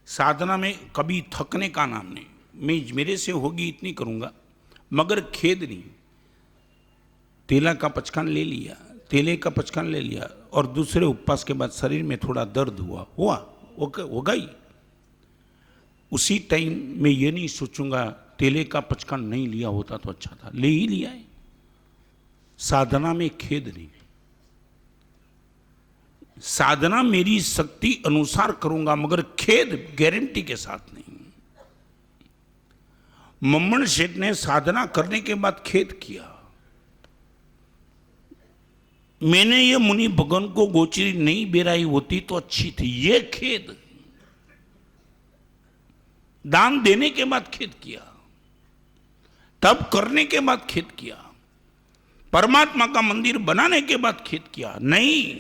साधना में कभी थकने का नाम नहीं। मैं मेरे से होगी इतनी करूंगा, मगर खेद नहीं। तेला का पचकान ले लिया, तेले का पचकान ले लिया और दूसरे उपवास के बाद शरीर में थोड़ा दर्द होगा ही। उसी टाइम मैं ये नहीं सोचूंगा तेले का पचकान नहीं लिया होता तो अच्छा था, ले ही लिया है। साधना में खेद नहीं। साधना मेरी शक्ति अनुसार करूंगा, मगर खेद गारंटी के साथ नहीं। मम्मन सेठ ने साधना करने के बाद खेद किया, मैंने ये मुनि भगवान को गोचरी नहीं बेराई होती तो अच्छी थी। ये खेद। दान देने के बाद खेद किया, तब करने के बाद खेद किया, परमात्मा का मंदिर बनाने के बाद खेद किया नहीं।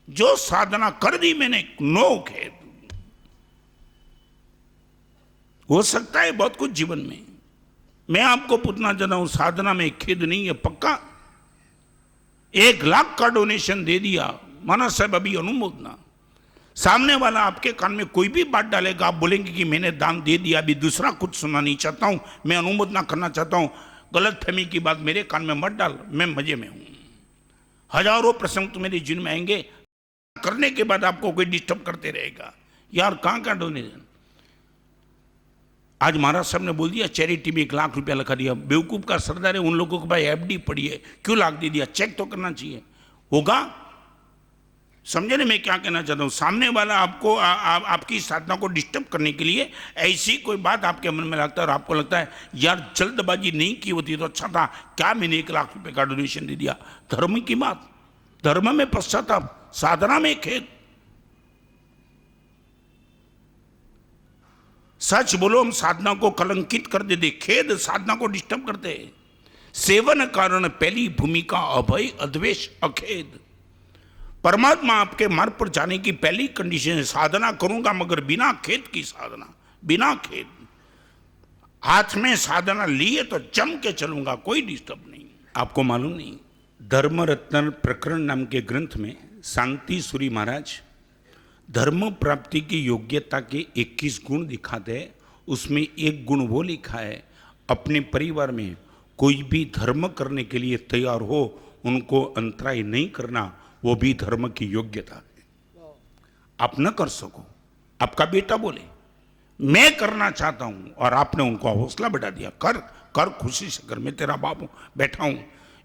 जो साधना कर दी मैंने, नो खेद। हो सकता है बहुत कुछ जीवन में। मैं आपको पूछना चाहता हूं, साधना में खेद नहीं है पक्का? 1 लाख का डोनेशन दे दिया, माना साहब अभी अनुमोदना। सामने वाला आपके कान में कोई भी बात डालेगा, आप बोलेंगे कि मैंने दान दे दिया, अभी दूसरा कुछ सुनना नहीं चाहता हूं, मैं अनुमोदना करना चाहता हूं। गलत फहमी की बात मेरे कान में मत डाल, मैं मजे में हूं। हजारों प्रसंग तो मेरे जिन में आएंगे, करने के बाद आपको कोई डिस्टर्ब करते रहेगा। यार कहां का डोनेशन? आज महाराज साहब ने बोल दिया चैरिटी में 1 लाख रुपया लगा दिया। बेवकूफ का सरदार है, उन लोगों को भाई एफडी पड़ी है, क्यों लाख दे दिया? चेक तो करना चाहिए। होगा? समझे ना मैं क्या कहना चाहता हूं? सामने वाला आपको आपकी साधना को डिस्टर्ब करने के लिए ऐसी कोई बात आपके मन में लगता है और आपको लगता है यार जल्दबाजी नहीं की होती तो अच्छा था, क्या मैंने 1 लाख रुपए का डोनेशन दे दिया। धर्म की बात, धर्म में पश्चाताप, साधना में खेद। सच बोलो, हम साधना को कलंकित कर देते, खेद साधना को डिस्टर्ब करते। सेवन कारण पहली भूमिका अभय अद्वेष अखेद। परमात्मा आपके मार्ग पर जाने की पहली कंडीशन है साधना करूंगा, मगर बिना खेद की साधना, बिना खेद। हाथ में साधना लिए तो जम के चलूंगा, कोई डिस्टर्ब नहीं। आपको मालूम नहीं, धर्म रत्न प्रकरण नाम के ग्रंथ में शांति सूरी महाराज धर्म प्राप्ति की योग्यता के 21 गुण दिखाते हैं। उसमें एक गुण वो लिखा है, अपने परिवार में कोई भी धर्म करने के लिए तैयार हो उनको अंतराय नहीं करना, वो भी धर्म की योग्यता है। आप न कर सको, आपका बेटा बोले मैं करना चाहता हूं और आपने उनको हौसला बढ़ा दिया, कर कर खुशी से कर, मैं तेरा बाप हूं, बैठा हूं,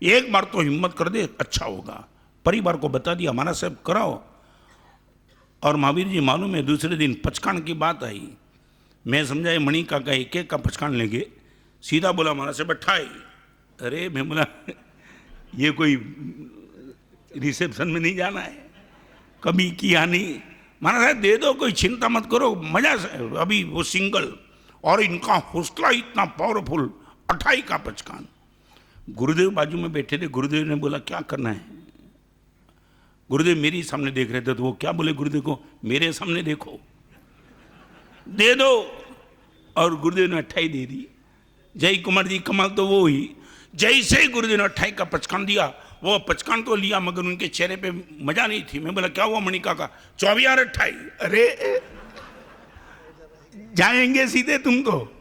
एक बार तो हिम्मत कर दे, अच्छा होगा। परिवार को बता दिया महाराज साहब कराओ। और महावीर जी मालूम है दूसरे दिन पचकान की बात आई, मैं समझा ये मणि काका एक एक का पचकान लेंगे, सीधा बोला महाराज साहब बैठाई। अरे मैं बोला ये कोई रिसेप्शन में नहीं जाना है, कभी किया नहीं, महाराज साहब दे दो, कोई चिंता मत करो, मजा से। अभी वो सिंगल और इनका हौसला इतना पावरफुल, 28 का पचकान। गुरुदेव बाजू में बैठे थे, गुरुदेव ने बोला क्या करना है? गुरुदेव मेरे सामने देख रहे थे, तो वो क्या बोले गुरुदेव को, मेरे सामने देखो, दे दो। और गुरुदेव ने 28 दे दी। जय कुमार जी कमाल तो वो हुई, जैसे ही गुरुदेव ने 28 का पचकान दिया, वो पचकान तो लिया मगर उनके चेहरे पे मजा नहीं थी। मैं बोला क्या हुआ मणिका का? 24 और 28। अरे जाएंगे सीधे तुम तो।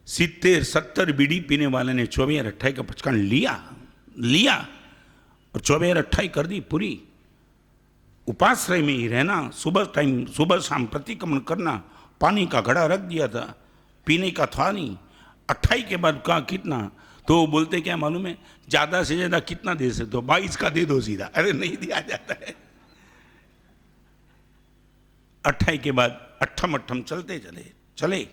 70-70 बीड़ी पीने वाले ने 24 और 28 का पचकान लिया और 24 और 28 कर दी पूरी। उपाश्रय में ही रहना, सुबह शाम प्रतिक्रमण करना, पानी का घड़ा रख दिया था, पीने का था नहीं। 28 के बाद कहा कितना, तो वो बोलते क्या मालूम है, ज्यादा से ज्यादा कितना दे सकते हो? 22 का दे दो सीधा। अरे नहीं दिया जाता है। 28 के बाद अट्ठम चलते चले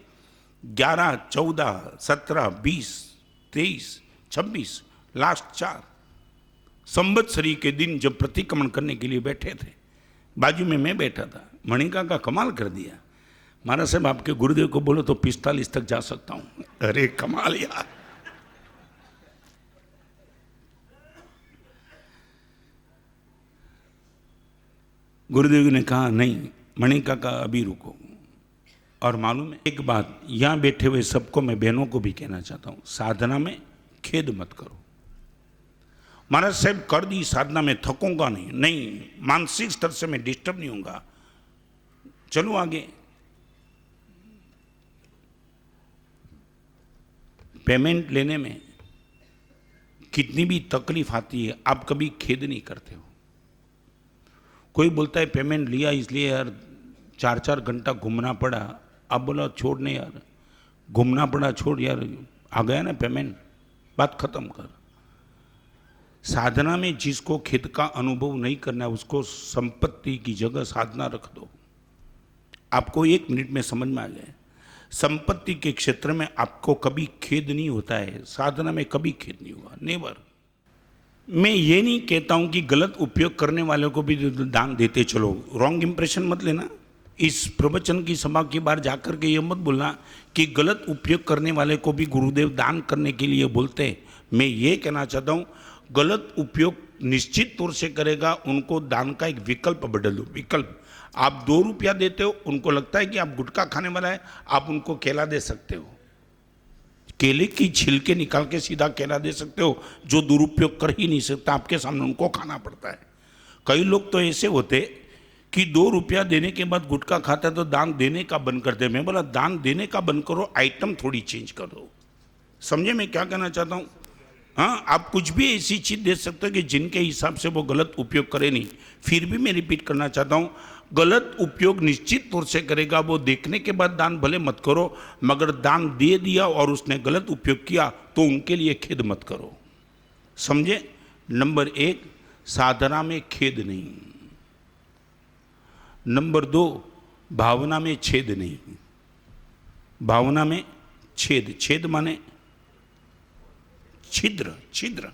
11, 14, 17, 20, 23, 26, लास्ट 4 संवत्सरी के दिन जब प्रतिक्रमण करने के लिए बैठे थे, बाजू में मैं बैठा था। मणिका का कमाल कर दिया, महाराज साहब आपके गुरुदेव को बोलो तो 45 तक जा सकता हूं। अरे कमाल यार। गुरुदेव ने कहा नहीं मणिका का अभी रुको। और मालूम है एक बात, यहां बैठे हुए सबको मैं बहनों को भी कहना चाहता हूं, साधना में खेद मत करो। महाराज साहब कर दी साधना में, थकूंगा नहीं, मानसिक स्तर से मैं डिस्टर्ब नहीं होऊंगा, चलो आगे। पेमेंट लेने में कितनी भी तकलीफ आती है, आप कभी खेद नहीं करते हो। कोई बोलता है पेमेंट लिया इसलिए यार 4-4 घंटा घूमना पड़ा, आप बोला छोड़ नहीं यार, घूमना पड़ा छोड़ यार, आ गया ना पेमेंट, बात खत्म कर। साधना में जिसको खेद का अनुभव नहीं करना है उसको संपत्ति की जगह साधना रख दो। आपको 1 मिनट में समझ में आ जाए, संपत्ति के क्षेत्र में आपको कभी खेद नहीं होता है, साधना में कभी खेद नहीं हुआ, नेवर। मैं ये नहीं कहता हूं कि गलत उपयोग करने वालों को भी दान देते चलो, रॉन्ग इंप्रेशन मत लेना। इस प्रवचन की सभा की बार जाकर के ये मत बोलना कि गलत उपयोग करने वाले को भी गुरुदेव दान करने के लिए बोलते। मैं ये कहना चाहता हूं गलत उपयोग निश्चित तौर से करेगा, उनको दान का एक विकल्प बदल दो। विकल्प, आप 2 रुपया देते हो, उनको लगता है कि आप गुटखा खाने वाला है, आप उनको केला दे सकते हो, केले की छिलके निकाल के सीधा केला दे सकते हो, जो दुरुपयोग कर ही नहीं सकता, आपके सामने उनको खाना पड़ता है। कई लोग तो ऐसे होते कि 2 रुपया देने के बाद गुटखा खाता है तो दान देने का बंद कर दे। मैं बोला दान देने का बंद करो, आइटम थोड़ी चेंज कर दो। समझे मैं क्या कहना चाहता हूँ? हाँ, आप कुछ भी ऐसी चीज दे सकते हो कि जिनके हिसाब से वो गलत उपयोग करे नहीं। फिर भी मैं रिपीट करना चाहता हूँ, गलत उपयोग निश्चित तौर से करेगा, वो देखने के बाद दान भले मत करो, मगर दान दे दिया और उसने गलत उपयोग किया तो उनके लिए खेद मत करो। समझे? नंबर 1, साधना में खेद नहीं। नंबर 2, भावना में छेद नहीं। भावना में छेद माने छिद्र।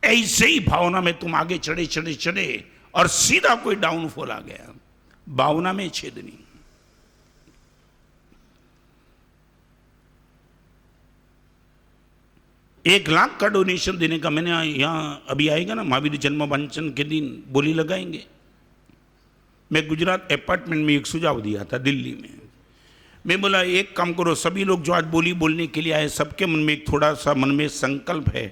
ऐसे ही भावना में तुम आगे चढ़े और सीधा कोई डाउनफॉल आ गया। भावना में छेद नहीं। एक 1 लाख का डोनेशन देने का मैंने यहां अभी आएगा ना महावीर जन्म वांचन के दिन बोली लगाएंगे। मैं गुजरात अपार्टमेंट में एक सुझाव दिया था दिल्ली में। मैं बोला एक काम करो, सभी लोग जो आज बोली बोलने के लिए आए, सबके मन में एक थोड़ा सा मन में संकल्प है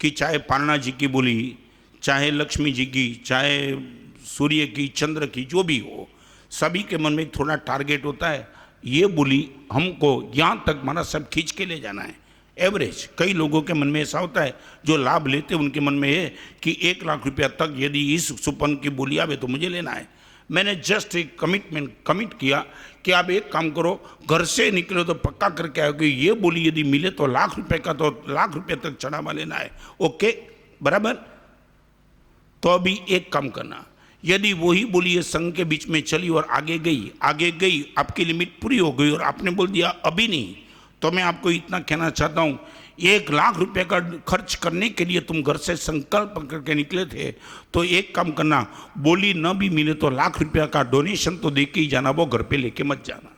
कि चाहे पारणा जी की बोली, चाहे लक्ष्मी जी की, चाहे सूर्य की, चंद्र की, जो भी हो, सभी के मन में एक थोड़ा टारगेट होता है, ये बोली हमको यहाँ तक महाराज सब खींच के ले जाना है, एवरेज। कई लोगों के मन में ऐसा होता है, जो लाभ लेते हैं उनके मन में है कि 1 लाख रुपया तक यदि इस सुपन की बोली आवे तो मुझे लेना है। मैंने जस्ट एक कमिट किया कि आप एक काम करो, घर से निकलो तो पक्का करके आओ कि ये बोली यदि मिले तो 1 लाख रुपए का, तो 1 लाख रुपए तक चढ़ावा लेना है। ओके, बराबर। तो अभी एक काम करना, यदि वही बोली ये संघ के बीच में चली और आगे गई, आपकी लिमिट पूरी हो गई और आपने बोल दिया अभी नहीं, तो मैं आपको इतना कहना चाहता हूं, 1 लाख रुपए का खर्च करने के लिए तुम घर से संकल्प करके निकले थे, तो एक काम करना, बोली न भी मिले तो 1 लाख रुपया का डोनेशन तो दे के ही जाना, वो घर पे लेके मत जाना।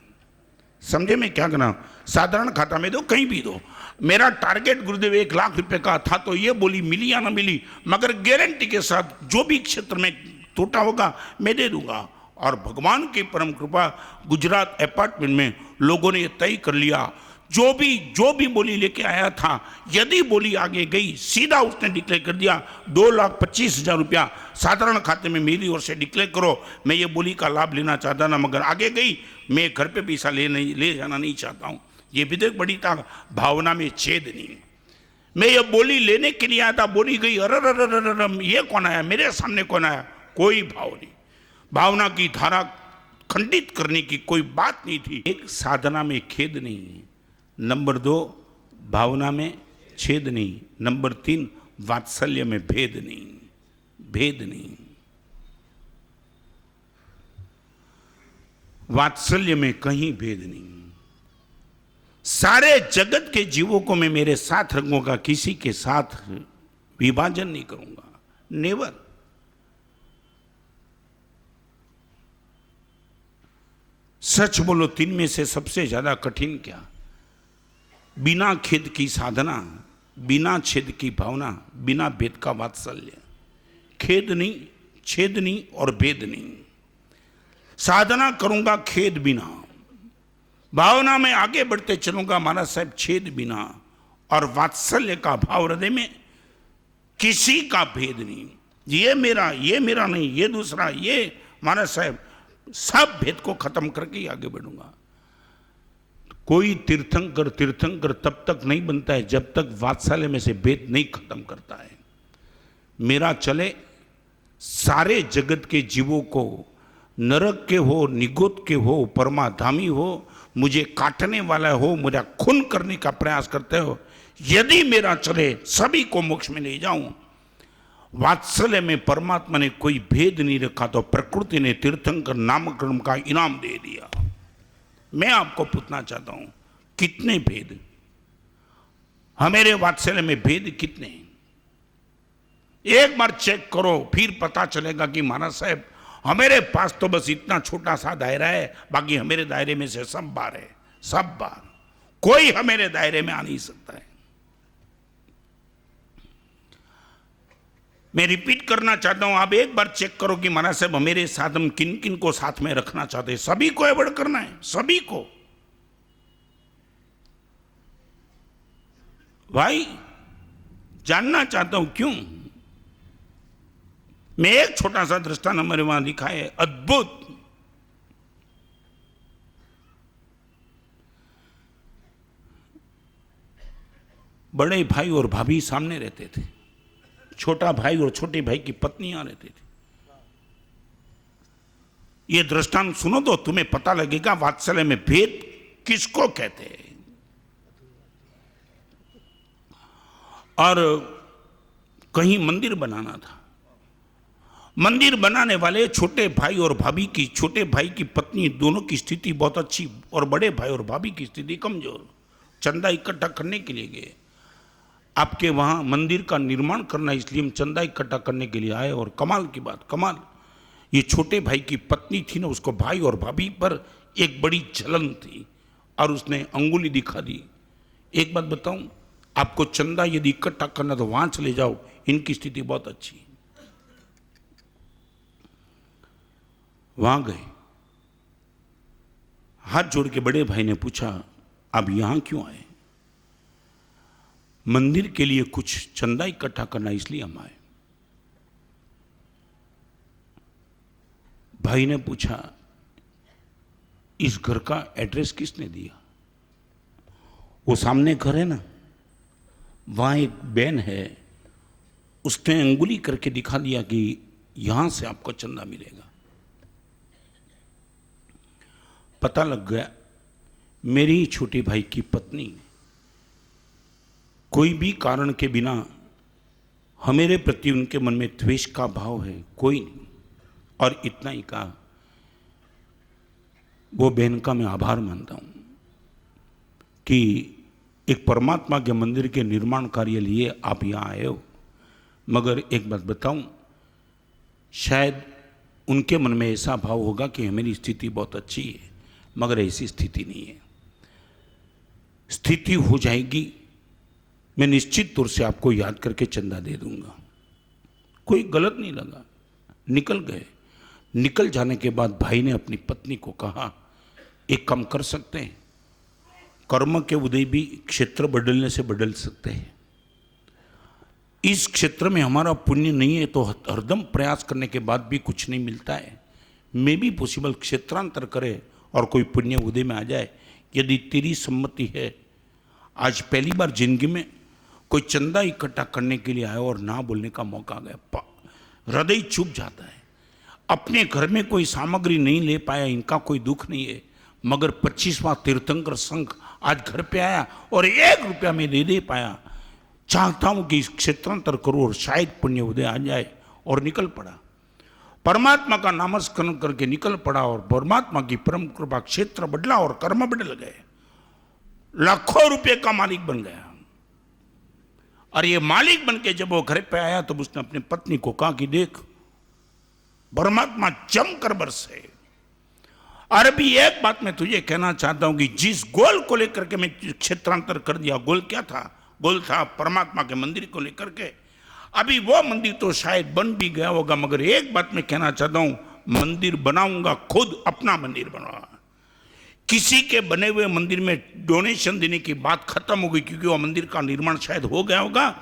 समझे मैं क्या करना? साधारण खाता में दो, कहीं भी दो। मेरा टारगेट गुरुदेव 1 लाख रुपए का था, तो ये बोली मिली या ना मिली, मगर गारंटी के साथ जो भी क्षेत्र में टूटा होगा मैं दे दूंगा। और भगवान की परम कृपा, गुजरात अपार्टमेंट में लोगों ने तय कर लिया, जो भी बोली लेके आया था, यदि बोली आगे गई, सीधा उसने डिक्लेयर कर दिया 2,25,000 रुपया साधारण खाते में मेरी ओर से डिक्लेयर करो। मैं ये बोली का लाभ लेना चाहता ना, मगर आगे गई, मैं घर पे पैसा ले जाना नहीं चाहता हूँ। ये विधेयक बड़ी था, भावना में छेद नहीं। मैं ये बोली लेने के लिए आया था, बोली गई, अरे ये कौन आया मेरे सामने, कौन आया? कोई भाव नहीं, भावना की धारा खंडित करने की कोई बात नहीं थी। एक, साधना में खेद नहीं। नंबर 2, भावना में छेद नहीं। नंबर 3, वात्सल्य में भेद नहीं। वात्सल्य में कहीं भेद नहीं। सारे जगत के जीवों को मैं मेरे साथ रखूंगा, किसी के साथ विभाजन नहीं करूंगा, नेवर। सच बोलो, 3 में से सबसे ज्यादा कठिन क्या? बिना खेद की साधना, बिना छेद की भावना, बिना भेद का वात्सल्य। खेद नहीं, छेद नहीं और भेद नहीं। साधना करूंगा खेद बिना, भावना में आगे बढ़ते चलूंगा महाराज साहब छेद बिना, और वात्सल्य का भाव हृदय में, किसी का भेद नहीं। ये मेरा नहीं, ये दूसरा, ये महाराज साहब, सब भेद को खत्म करके ही आगे बढ़ूंगा। कोई तीर्थंकर तब तक नहीं बनता है जब तक वात्सल्य में से भेद नहीं खत्म करता है। मेरा चले, सारे जगत के जीवों को, नरक के हो, निगोत के हो, परमाधामी हो, मुझे काटने वाला हो, मेरा खून करने का प्रयास करते हो, यदि मेरा चले, सभी को मोक्ष में ले जाऊं। वात्सल्य में परमात्मा ने कोई भेद नहीं रखा, तो प्रकृति ने तीर्थंकर नामकरण का इनाम दे दिया। मैं आपको पूछना चाहता हूं, कितने भेद हमारे वात्सल्य में? भेद कितने? एक बार चेक करो, फिर पता चलेगा कि महाराज साहब हमारे पास तो बस इतना छोटा सा दायरा है, बाकी हमारे दायरे में से सब बार है, सब बार। कोई हमारे दायरे में आ नहीं सकता है। मैं रिपीट करना चाहता हूं, आप एक बार चेक करो कि महाराज साहब मेरे साथ हम किन किन को साथ में रखना चाहते हैं। सभी को अवॉइड करना है, सभी को। भाई जानना चाहता हूं क्यों। मैं एक छोटा सा दृष्टांत हमारे वहां लिखा है, अद्भुत। बड़े भाई और भाभी सामने रहते थे, छोटा भाई और छोटे भाई की पत्नियां रहती थी। ये दृष्टांत सुनो तो तुम्हें पता लगेगा वात्सल्य में भेद किसको कहते हैं। और कहीं मंदिर बनाना था, मंदिर बनाने वाले छोटे भाई और भाभी की, छोटे भाई की पत्नी दोनों की स्थिति बहुत अच्छी और बड़े भाई और भाभी की स्थिति कमजोर। चंदा इकट्ठा करने के लिए गए, आपके वहां मंदिर का निर्माण करना, इसलिए हम चंदा इकट्ठा करने के लिए आए। और कमाल की बात, कमाल, ये छोटे भाई की पत्नी थी ना, उसको भाई और भाभी पर एक बड़ी जलन थी और उसने अंगुली दिखा दी। एक बात बताऊं, आपको चंदा यदि इकट्ठा करना तो वहां चले जाओ, इनकी स्थिति बहुत अच्छी। वहां गए, हाथ जोड़ के बड़े भाई ने पूछा, आप यहां क्यों आए? मंदिर के लिए कुछ चंदा इकट्ठा करना, इसलिए हम आए। भाई ने पूछा, इस घर का एड्रेस किसने दिया? वो सामने घर है ना, वहाँ एक बहन है, उसने अंगुली करके दिखा दिया कि यहाँ से आपको चंदा मिलेगा। पता लग गया मेरे ही छोटे भाई की पत्नी कोई भी कारण के बिना हमारे प्रति उनके मन में द्वेष का भाव है कोई नहीं, और इतना ही कहा, वो बहन का मैं आभार मानता हूँ कि एक परमात्मा के मंदिर के निर्माण कार्य लिए आप यहाँ आए हो। मगर एक बात बताऊं, शायद उनके मन में ऐसा भाव होगा कि मेरी स्थिति बहुत अच्छी है, मगर ऐसी स्थिति नहीं है। स्थिति हो जाएगी, मैं निश्चित तौर से आपको याद करके चंदा दे दूंगा। कोई गलत नहीं लगा, निकल गए। निकल जाने के बाद भाई ने अपनी पत्नी को कहा, एक काम कर सकते हैं, कर्म के उदय भी क्षेत्र बदलने से बदल सकते हैं। इस क्षेत्र में हमारा पुण्य नहीं है तो हरदम प्रयास करने के बाद भी कुछ नहीं मिलता है। मे भी पॉसिबल क्षेत्रांतर करे और कोई पुण्य उदय में आ जाए, यदि तेरी सम्मति है। आज पहली बार जिंदगी में कोई चंदा इकट्ठा करने के लिए आया और ना बोलने का मौका आ गया, हृदय चुप जाता है। अपने घर में कोई सामग्री नहीं ले पाया, इनका कोई दुख नहीं है, मगर 25वां तीर्थंकर संघ आज घर पे आया और 1 रुपया में दे पाया। चाहता हूं कि इस क्षेत्रांतर करो और शायद पुण्य उदय आ जाए। और निकल पड़ा, परमात्मा का नामस्मरण करके निकल पड़ा और परमात्मा की परम कृपा क्षेत्र बदला और कर्म बदल गए। लाखों रुपए का मालिक बन गया। और ये मालिक बन के जब वो घर पे आया तो उसने अपनी पत्नी को कहा कि देख, परमात्मा जमकर बरसे। और अभी एक बात मैं तुझे कहना चाहता हूं कि जिस गोल को लेकर के मैं क्षेत्रांतर कर दिया, गोल क्या था? गोल था परमात्मा के मंदिर को लेकर के। अभी वो मंदिर तो शायद बन भी गया होगा, मगर एक बात मैं कहना चाहता हूं, मंदिर बनाऊंगा, खुद अपना मंदिर बनाऊंगा। किसी के बने हुए मंदिर में डोनेशन देने की बात खत्म हो गई, क्योंकि वो मंदिर का निर्माण शायद हो गया होगा।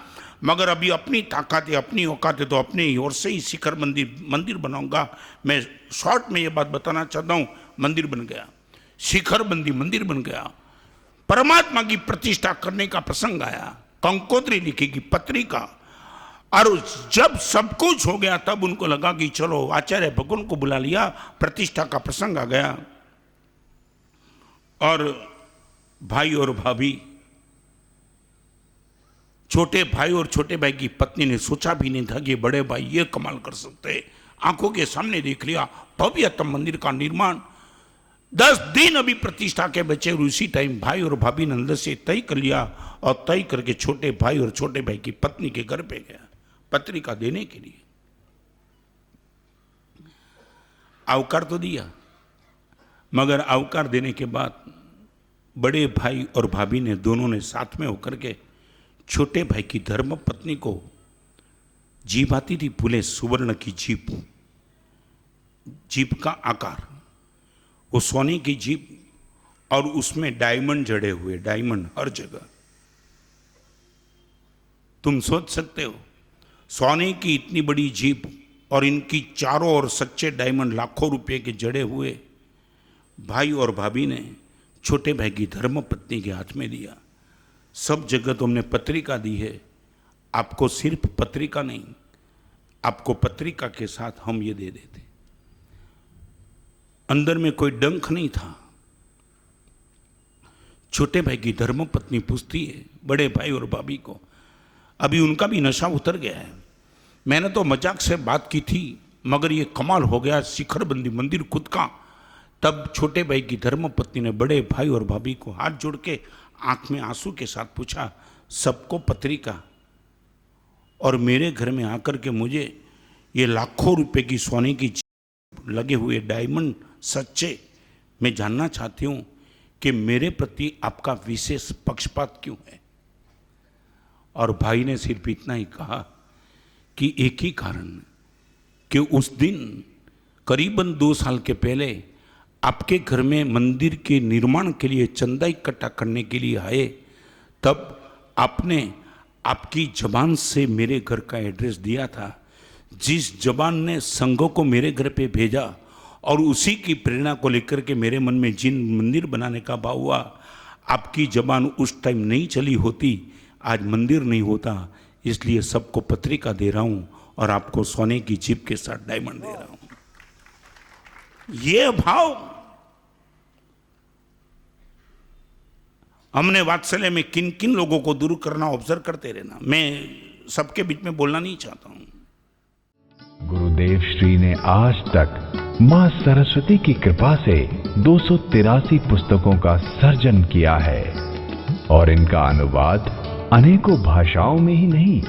मगर अभी अपनी ताकत है, अपनी औकात है, तो अपने ही ओर से ही शिखर मंदिर बनाऊंगा। मैं शॉर्ट में ये बात बताना चाहता हूं, मंदिर बन गया, शिखर मंदिर बन गया। परमात्मा की प्रतिष्ठा करने का प्रसंग आया, कंकोत्री लिखेगी पत्रिका। और जब सब कुछ हो गया तब उनको लगा कि चलो आचार्य भगवान को बुला लिया, प्रतिष्ठा का प्रसंग आ गया। और भाई और भाभी, छोटे भाई और छोटे भाई की पत्नी ने सोचा भी नहीं था कि बड़े भाई ये कमाल कर सकते। आंखों के सामने देख लिया भव्यतम मंदिर का निर्माण। 10 दिन अभी प्रतिष्ठा के बचे और उसी टाइम भाई और भाभी ने अंदर से तय कर लिया और तय करके छोटे भाई और छोटे भाई की पत्नी के घर पे गया पत्रिका देने के लिए। अवकार तो दिया, मगर अवकार देने के बाद बड़े भाई और भाभी ने दोनों ने साथ में होकर के छोटे भाई की धर्म पत्नी को जीप आती थी, फूले सुवर्ण की जीप, जीप का आकार, वो सोने की जीप और उसमें डायमंड जड़े हुए, डायमंड हर जगह। तुम सोच सकते हो, सोने की इतनी बड़ी जीप और इनकी चारों ओर सच्चे डायमंड लाखों रुपए के जड़े हुए। भाई और भाभी ने छोटे भाई की धर्म पत्नी के हाथ में दिया। सब जगह तो हमने पत्रिका दी है, आपको सिर्फ पत्रिका नहीं, आपको पत्रिका के साथ हम ये दे देते। अंदर में कोई डंक नहीं था। छोटे भाई की धर्म पत्नी पूछती है बड़े भाई और भाभी को, अभी उनका भी नशा उतर गया है। मैंने तो मजाक से बात की थी, मगर ये कमाल हो गया, शिखरबंदी मंदिर खुद का। तब छोटे भाई की धर्म पत्नी ने बड़े भाई और भाभी को हाथ जोड़ के आंख में आंसू के साथ पूछा, सबको पत्रिका और मेरे घर में आकर के मुझे ये लाखों रुपए की सोने की लगे हुए डायमंड सच्चे, मैं जानना चाहती हूं कि मेरे प्रति आपका विशेष पक्षपात क्यों है। और भाई ने सिर्फ इतना ही कहा कि एक ही कारण, कि उस दिन करीबन 2 साल के पहले आपके घर में मंदिर के निर्माण के लिए चंदा इकट्ठा करने के लिए आए, तब आपने आपकी जबान से मेरे घर का एड्रेस दिया था। जिस जबान ने संघों को मेरे घर पे भेजा और उसी की प्रेरणा को लेकर के मेरे मन में जिन मंदिर बनाने का भाव हुआ, आपकी जबान उस टाइम नहीं चली होती, आज मंदिर नहीं होता, इसलिए सबको पत्रिका दे रहा हूं और आपको सोने की चिप के साथ डायमंड दे रहा हूं। ये भाव हमने वात्सल्य में किन किन लोगों को दूर करना ऑब्जर्व करते रहना। मैं सबके बीच में बोलना नहीं चाहता हूं। गुरुदेव श्री ने आज तक मां सरस्वती की कृपा से 283 पुस्तकों का सर्जन किया है और इनका अनुवाद अनेकों भाषाओं में ही नहीं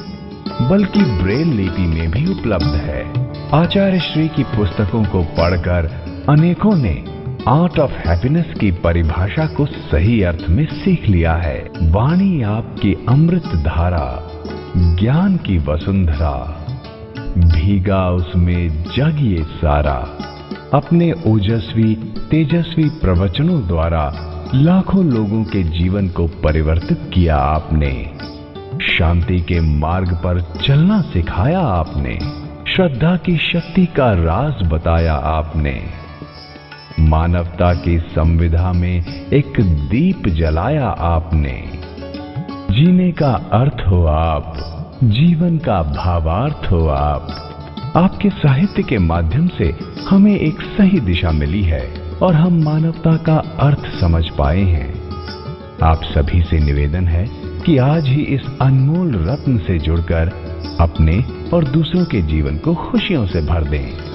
बल्कि ब्रेल लिपि में भी उपलब्ध है। आचार्य श्री की पुस्तकों को पढ़कर अनेकों ने आर्ट ऑफ हैप्पीनेस की परिभाषा को सही अर्थ में सीख लिया है। वाणी आपकी अमृत धारा, ज्ञान की वसुंधरा, भीगा उसमें जग ये सारा। अपने ओजस्वी तेजस्वी प्रवचनों द्वारा लाखों लोगों के जीवन को परिवर्तित किया आपने। शांति के मार्ग पर चलना सिखाया आपने। श्रद्धा की शक्ति का राज बताया आपने। मानवता की संविधा में एक दीप जलाया आपने। जीने का अर्थ हो आप, जीवन का भावार्थ हो आप। आपके साहित्य के माध्यम से हमें एक सही दिशा मिली है और हम मानवता का अर्थ समझ पाए हैं। आप सभी से निवेदन है कि आज ही इस अनमोल रत्न से जुड़कर अपने और दूसरों के जीवन को खुशियों से भर दें।